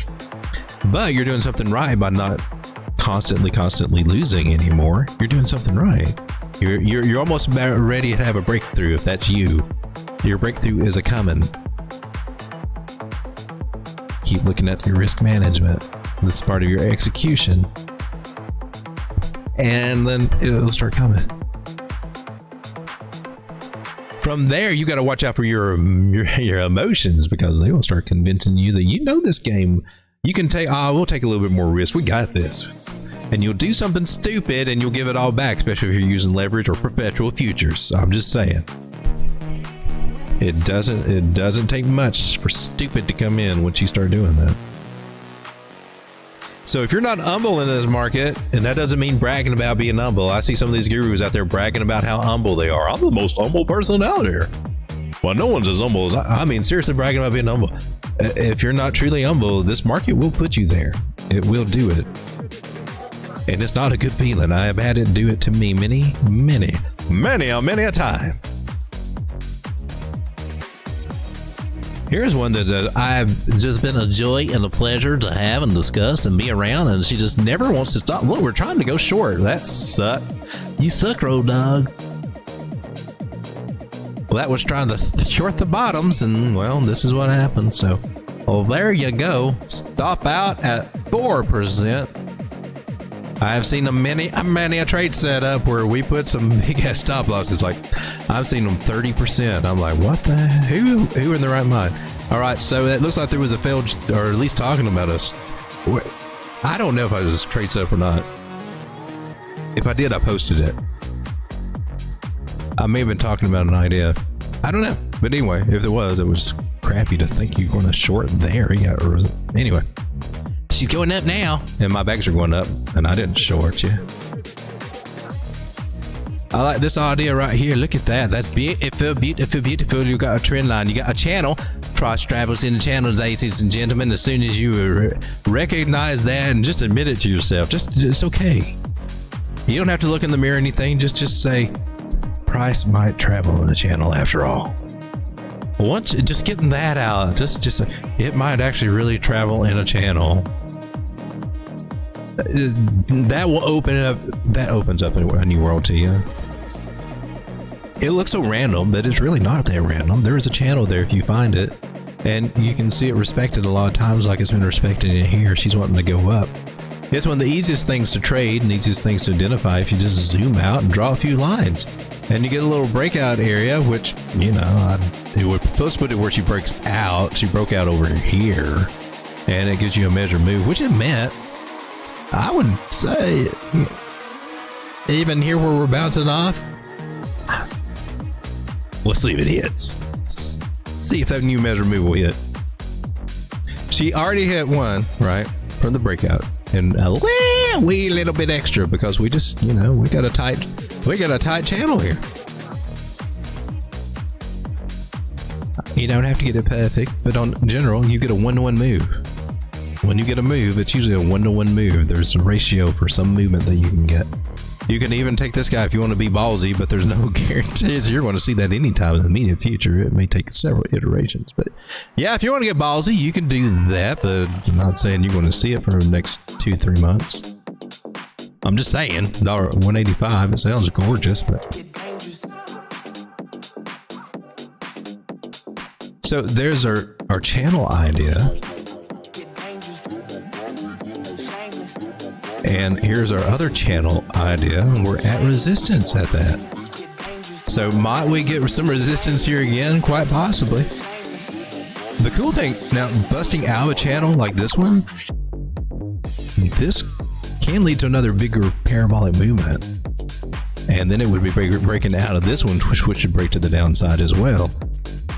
But you're doing something right by not constantly losing anymore. You're doing something right. You're almost about ready to have a breakthrough. If that's you, your breakthrough is a coming. Keep looking at your risk management. That's part of your execution, and then it'll start coming. From there, you got to watch out for your emotions, because they will start convincing you that this game. You can take, we'll take a little bit more risk. We got this. And you'll do something stupid and you'll give it all back, especially if you're using leverage or perpetual futures. I'm just saying. It doesn't take much for stupid to come in once you start doing that. So if you're not humble in this market, and that doesn't mean bragging about being humble. I see some of these gurus out there bragging about how humble they are. I'm the most humble person out there. Well, no one's as humble as I mean, seriously bragging about being humble. If you're not truly humble, this market will put you there. It will do it. And it's not a good feeling. I have had it do it to me many a time. Here's one that I've just been a joy and a pleasure to have and discuss and be around, and she just never wants to stop. Look, we're trying to go short. That sucked. You suck, road dog. Well, that was trying to short the bottoms, and well, this is what happened. So, well, there you go. Stop out at 4%. I've seen many a trade setup where we put some big ass stop losses. Like, I've seen them 30%. I'm like, what the who in the right mind? All right, so it looks like there was a failed, or at least talking about us. I don't know if I was trade setup or not. If I did, I posted it. I may have been talking about an idea. I don't know. But anyway, if it was crappy to think you're going to short there. Yeah, or anyway. She's going up now. And my bags are going up. And I didn't short you. I like this idea right here. Look at that. That's beautiful, beautiful, beautiful. You got a trend line. You got a channel. Cross travels in the channel, ladies and gentlemen. As soon as you recognize that and just admit it to yourself, it's okay. You don't have to look in the mirror or anything. Just say, price might travel in the channel after all. Once just getting that out, just it might actually really travel in a channel. That will open up. That opens up a new world to you. It looks so random, but it's really not that random. There is a channel there if you find it, and you can see it respected a lot of times, like it's been respected in here. She's wanting to go up. It's one of the easiest things to trade and easiest things to identify if you just zoom out and draw a few lines. And you get a little breakout area, which, you know, it was supposed to put it where she breaks out. She broke out over here, and it gives you a measured move, which it meant. I would say, even here where we're bouncing off, let's see if it hits. See if that new measure move will hit. She already hit one, right, from the breakout, and a wee little bit extra because we just, you know, we got a tight channel here. You don't have to get it perfect, but in general, you get a 1-to-1 move. When you get a move, it's usually a 1-to-1 move. There's a ratio for some movement that you can get. You can even take this guy if you want to be ballsy, but there's no guarantees you're going to see that anytime in the immediate future. It may take several iterations, but yeah, if you want to get ballsy, you can do that, but I'm not saying you're going to see it for the next 2-3 months. I'm just saying, $185, it sounds gorgeous, but. So there's our channel idea. And here's our other channel idea, and we're at resistance at that. So might we get some resistance here again? Quite possibly. The cool thing, now busting out of a channel like this one, this can lead to another bigger parabolic movement. And then it would be breaking out of this one, which should break to the downside as well.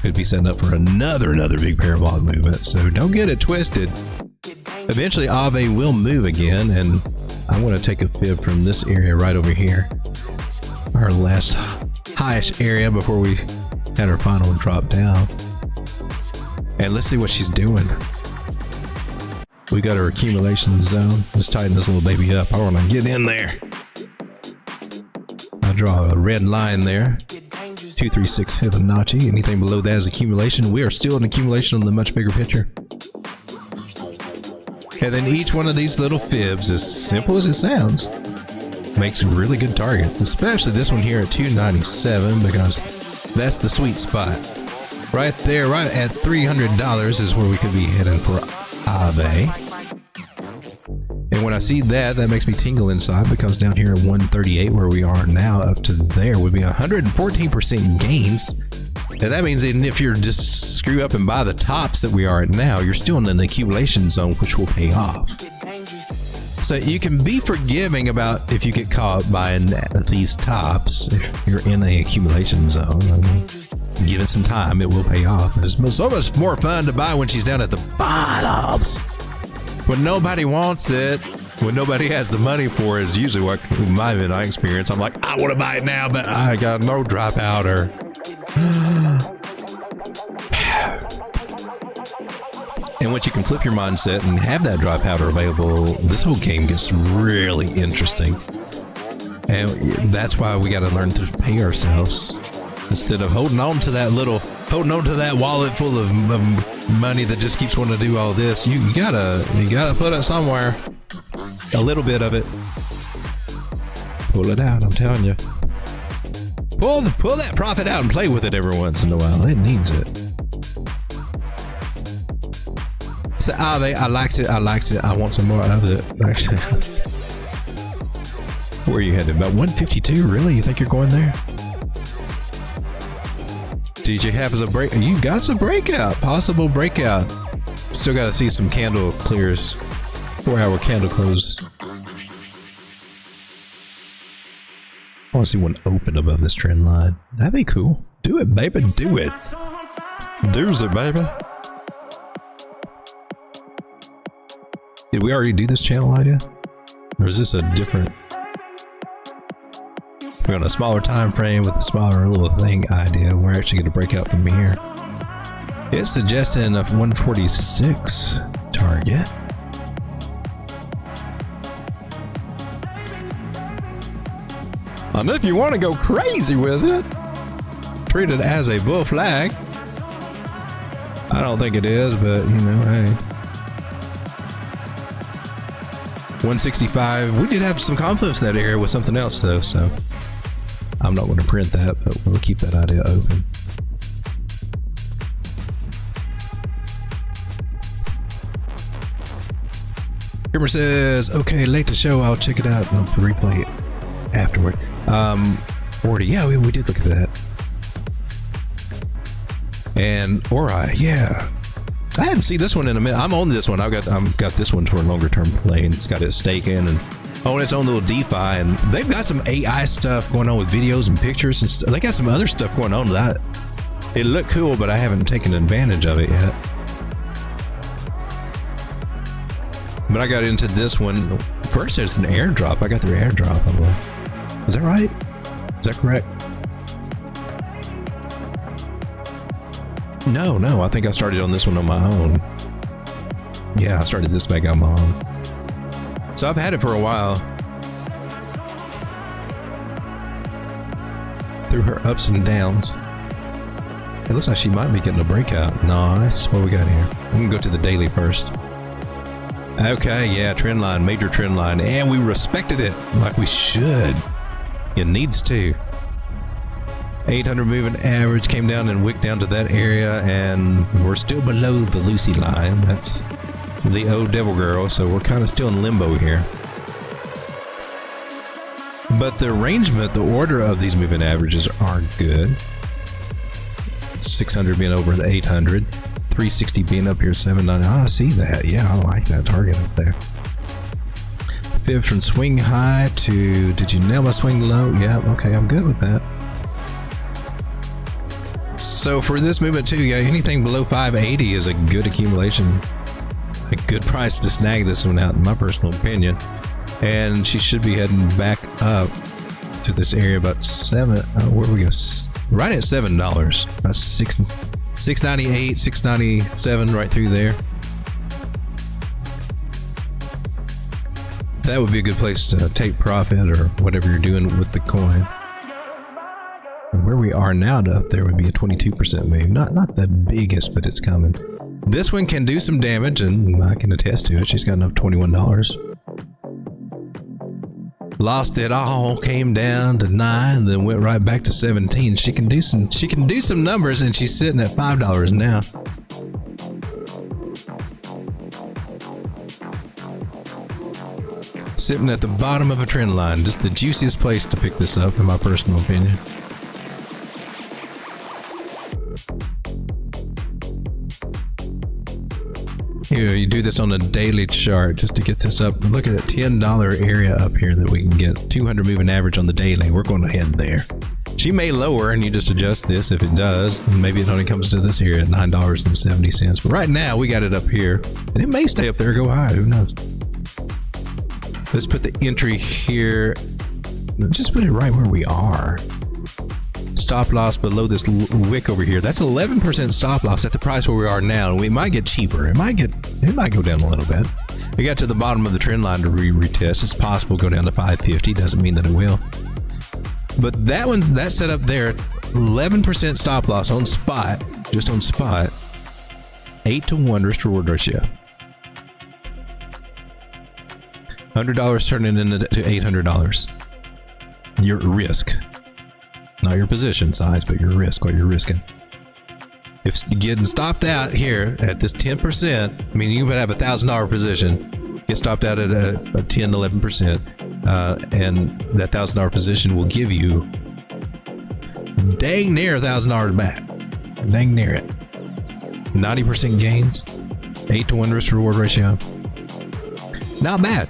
Could be setting up for another big parabolic movement. So don't get it twisted. Eventually Ave will move again, and I want to take a fib from this area right over here, our last highest area before we had our final drop down. And let's see what she's doing. We got our accumulation zone. Let's tighten this little baby up. I want to get in there. I draw a red line there. 236 Fibonacci. Anything below that is accumulation. We are still in accumulation on the much bigger picture. And then each one of these little fibs, as simple as it sounds, makes really good targets, especially this one here at 297, because that's the sweet spot. Right there, right at $300 is where we could be heading for Ave. And when I see that makes me tingle inside, because down here at 138 where we are now up to there would be 114% gains. And that means even if you're just screw up and buy the tops that we are at now, you're still in an accumulation zone, which will pay off. So you can be forgiving about if you get caught buying these tops. If you're in an accumulation zone, I mean, give it some time, it will pay off. It's so much more fun to buy when she's down at the bottoms. When nobody wants it, when nobody has the money for it, is usually what my experience. I'm like, I want to buy it now, but I got no dry powder. And once you can flip your mindset and have that dry powder available, this whole game gets really interesting. And that's why we got to learn to pay ourselves instead of holding on to that wallet full of money that just keeps wanting to do all this. You gotta put it somewhere. A little bit of it. Pull it out, I'm telling you. pull that profit out and play with it every once in a while. It needs it. So I likes it. I want some more of it. Actually, where are you headed? About 152? Really? You think you're going there? Did you have a break? You got some breakout. Possible breakout. Still got to see some candle clears. 4-hour candle close. I want to see one open above this trend line. That'd be cool. Do it, baby. Do it. Do's it, baby. Did we already do this channel idea? Or is this a different... We're on a smaller time frame with a smaller little thing idea. We're actually going to break out from here. It's suggesting a 146 target. And if you want to go crazy with it, treat it as a bull flag. I don't think it is, but you know, hey. 165. We did have some conflicts in that area with something else though, so I'm not going to print that, but we'll keep that idea open. Grimmer says, okay, late to show. I'll check it out and replay it afterward. 40. Yeah, we did look at that. And Ori, yeah. I hadn't seen this one in a minute. I'm on this one. I've got this one for a longer term play, and it's got its stake in and on its own little DeFi, and they've got some AI stuff going on with videos and pictures and stuff. They got some other stuff going on that it looked cool, but I haven't taken advantage of it yet. But I got into this one first. It's an airdrop. I got their airdrop. I'm like, is that right? Is that correct? No, I think I started on this one on my own. Yeah, I started this back on my own. So I've had it for a while. Through her ups and downs. It looks like she might be getting a breakout. Nice. What we got here? I'm gonna go to the daily first. Okay, yeah, trend line, major trend line, and we respected it like we should. It needs to. 800 moving average came down and wicked down to that area, and we're still below the Lucy line. That's the old devil girl, so we're kind of still in limbo here. But the arrangement, the order of these moving averages are good. 600 being over the 800, 360 being up here 790. Oh, I see that. Yeah, I like that target up there. Pivot from swing high to, did you nail my swing low? Yeah, okay, I'm good with that. So for this movement too, yeah, anything below 580 is a good accumulation, a good price to snag this one out, in my personal opinion. And she should be heading back up to this area about where we go, right at $7, about $6.98, $6.97, right through there. That would be a good place to take profit or whatever you're doing with the coin. And where we are now to up there would be a 22% move. Not the biggest, but it's coming. This one can do some damage, and I can attest to it. She's got enough $21. Lost it all, came down to 9, then went right back to 17. She can do some numbers, and she's sitting at $5 now. Sitting at the bottom of a trend line, just the juiciest place to pick this up, in my personal opinion. Here, you do this on a daily chart just to get this up. Look at that $10 area up here that we can get. 200 moving average on the daily. We're going to head there. She may lower, and you just adjust this if it does. Maybe it only comes to this area at $9.70. But right now, we got it up here, and it may stay up there or go high. Who knows? Let's put the entry here. Just put it right where we are. Stop loss below this wick over here. That's 11% stop loss at the price where we are now, and we might get cheaper. It might go down a little bit. We got to the bottom of the trend line to retest. It's possible to go down to 550. Doesn't mean that it will. But that setup there, 11% stop loss on spot, just on spot. 8-to-1 risk reward ratio. $100 turning into $800. Your risk. not your position size, but your risk, what you're risking. If you're getting stopped out here at this 10%, I mean, you would have $1,000 position, get stopped out at a 10, 11%, and that $1,000 position will give you dang near $1,000 back. Dang near it. 90% gains, 8-to-1 risk reward ratio. Not bad.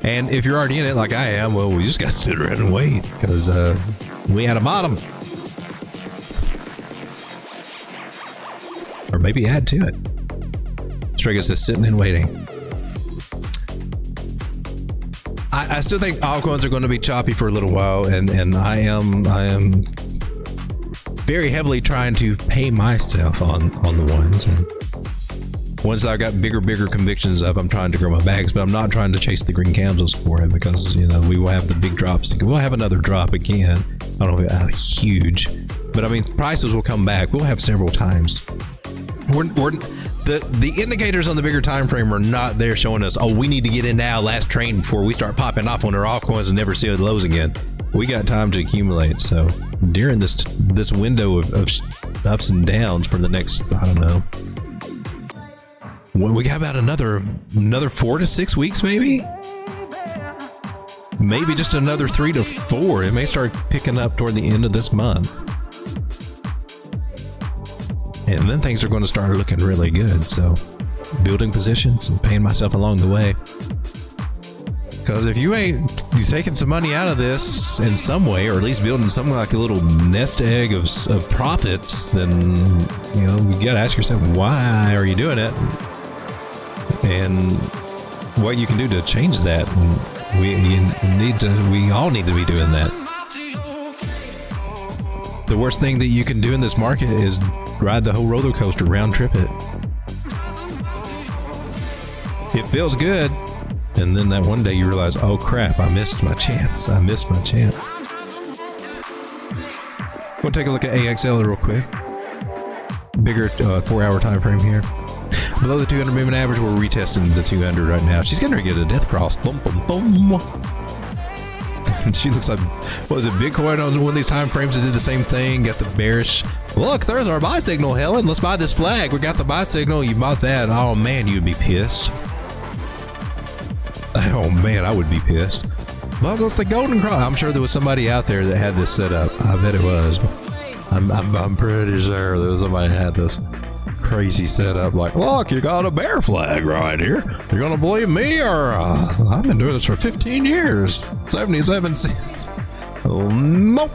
And if you're already in it like I am, well, we just got to sit around and wait because we had a bottom. Or maybe add to it. Striga says sitting and waiting. I still think altcoins are going to be choppy for a little while, and I am very heavily trying to pay myself on the ones. And once I got bigger convictions of, I'm trying to grow my bags, but I'm not trying to chase the green candles for it because, you know, we will have the big drops. We'll have another drop again. I don't know, huge, but I mean, prices will come back. We'll have several times. The indicators on the bigger time frame are not there showing us, oh, we need to get in now, last train before we start popping off on our altcoins and never see the lows again. We got time to accumulate. So during this window of ups and downs for the next, I don't know, we got about another 4 to 6 weeks, maybe just another 3 to 4. It may start picking up toward the end of this month. And then things are going to start looking really good. So building positions and paying myself along the way. Because if you ain't taking some money out of this in some way, or at least building something like a little nest egg of profits, then, you know, you got to ask yourself, why are you doing it? And what you can do to change that. And we all need to be doing that. The worst thing that you can do in this market is ride the whole roller coaster, round trip it. It feels good, and then that one day you realize, oh crap, I missed my chance. We'll take a look at AXL real quick. Bigger 4-hour time frame here. Below the 200 moving average, we're retesting the 200 right now. She's gonna get a death cross. Boom, boom, boom. And she looks like, what was it, Bitcoin on one of these time frames that did the same thing, got the bearish. Look, there's our buy signal, Helen. Let's buy this flag. We got the buy signal. You bought that. Oh man, you'd be pissed. Oh man, I would be pissed. Well, it's the golden cross. I'm sure there was somebody out there that had this set up. I bet it was. I'm pretty sure there was somebody that had this crazy setup. Like, look, you got a bear flag right here. You're gonna believe me, or I've been doing this for 15 years. 77 cents. Oh, nope.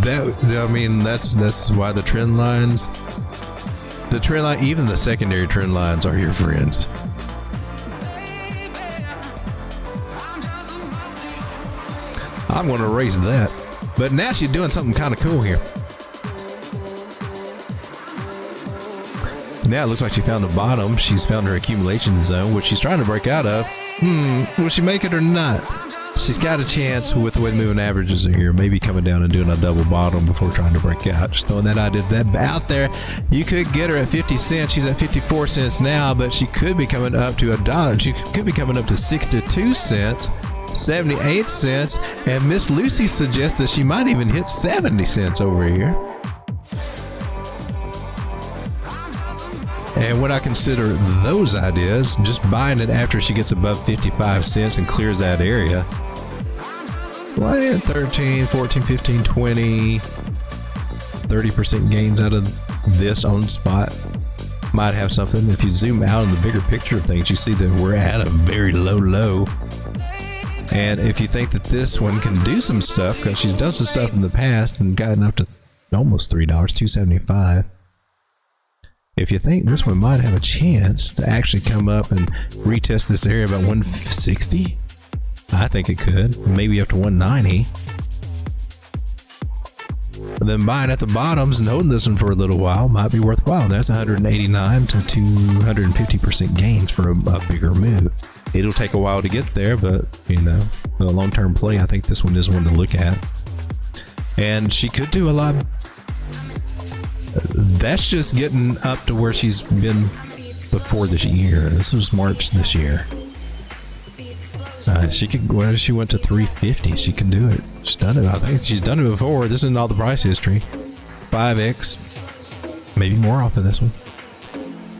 I mean, that's why the trend lines, even the secondary trend lines are your friends. I'm going to erase that. But now she's doing something kind of cool here. Now it looks like she found the bottom. She's found her accumulation zone, which she's trying to break out of. Will she make it or not? She's got a chance with the way the moving averages are here, maybe coming down and doing a double bottom before trying to break out. Just throwing that idea that out there. You could get her at 50 cents. She's at 54 cents now, but she could be coming up to $1. She could be coming up to 62 cents, 78 cents, and Miss Lucy suggests that she might even hit 70 cents over here. And when I consider those ideas, just buying it after she gets above 55 cents and clears that area, well, 13, 14, 15, 20, 30% gains out of this on spot might have something. If you zoom out in the bigger picture of things, you see that we're at a very low. And if you think that this one can do some stuff, because she's done some stuff in the past and gotten up to almost $3, $2.75. If you think this one might have a chance to actually come up and retest this area about 160, I think it could, maybe up to 190. And then buying at the bottoms and holding this one for a little while might be worthwhile. That's 189 to 250% gains for a bigger move. It'll take a while to get there, but you know, a long-term play, I think this one is one to look at. And she could do a lot. That's just getting up to where she's been before this year. This was March this year. She could. Well, she went to 350. She can do it. She's done it. I think she's done it before. This isn't all the price history. 5x, maybe more off of this one.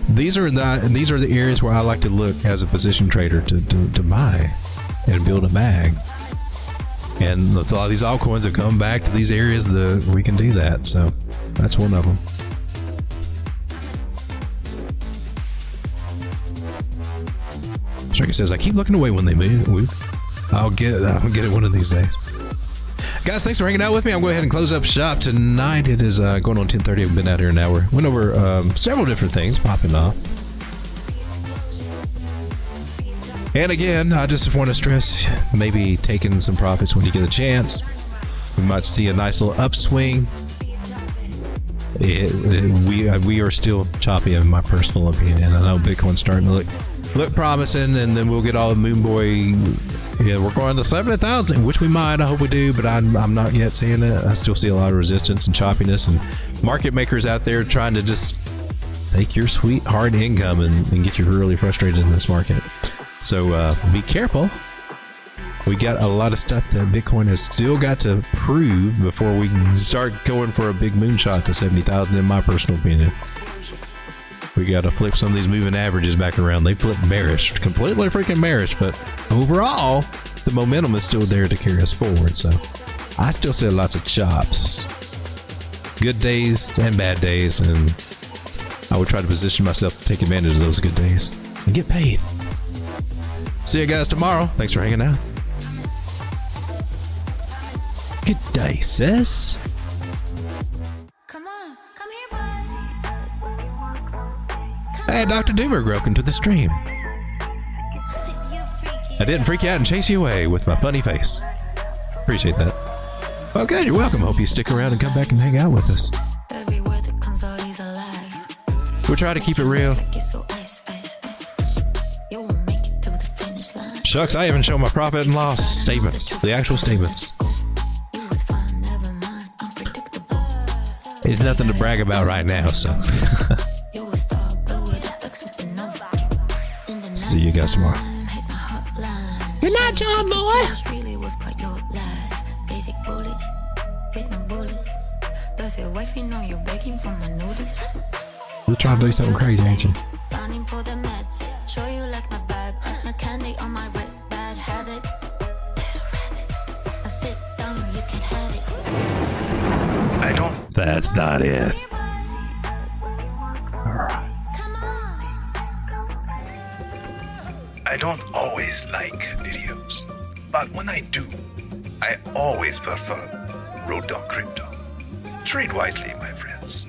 These are the areas where I like to look as a position trader to buy and build a bag. And a lot of these altcoins have come back to these areas that we can do that. So that's one of them. Striker says, I keep looking away when they move. I'll get it one of these days. Guys, thanks for hanging out with me. I'm going to go ahead and close up shop tonight. It is going on 10:30. I've been out here an hour. Went over several different things popping off. And again, I just want to stress maybe taking some profits when you get a chance. We might see a nice little upswing. We are still choppy in my personal opinion. I know Bitcoin's starting to look promising, and then we'll get all the Moon Boy. Yeah, we're going to 70,000, which we might. I hope we do, but I'm not yet seeing it. I still see a lot of resistance and choppiness, and market makers out there trying to just take your sweet hard income and get you really frustrated in this market. So be careful. We got a lot of stuff that Bitcoin has still got to prove before we can start going for a big moonshot to 70,000, in my personal opinion. We got to flip some of these moving averages back around. They flipped bearish, completely freaking bearish, but overall, the momentum is still there to carry us forward. So I still see lots of chops, good days and bad days, and I would try to position myself to take advantage of those good days and get paid. See you guys tomorrow. Thanks for hanging out. Good day, sis. Come on, come here, boy. Hey, Dr. Doomer, welcome to the stream. You freaky. I didn't freak you out and chase you away with my funny face. Appreciate that. Oh, good. You're welcome. Hope you stick around and come back and hang out with us. Every word that comes out is a lie. We'll try to keep it real. Like it's so ice, ice, ice. You won't make it to the finish line. Shucks, I haven't shown my profit and loss statements. The actual statements. You was fine, never mind. Unpredictable. It's nothing to brag about right now, so. You will start blowing up like supernova. In the See you guys tomorrow. nighttime, hit my hotline. Good night, John boy. This really was part your life. Basic bullets, with no bullets. Does your wifey know you're begging for my notice? You're trying to do something crazy, ain't you? Running for the meds. Show you like my vibe. Pass my candy on my wrist. Bad habits. Little rabbit. Now sit down, you can have it. I don't. That's not it. Come on. I don't always like videos, but when I do, I always prefer Road Dog Crypto. Trade wisely, my friends.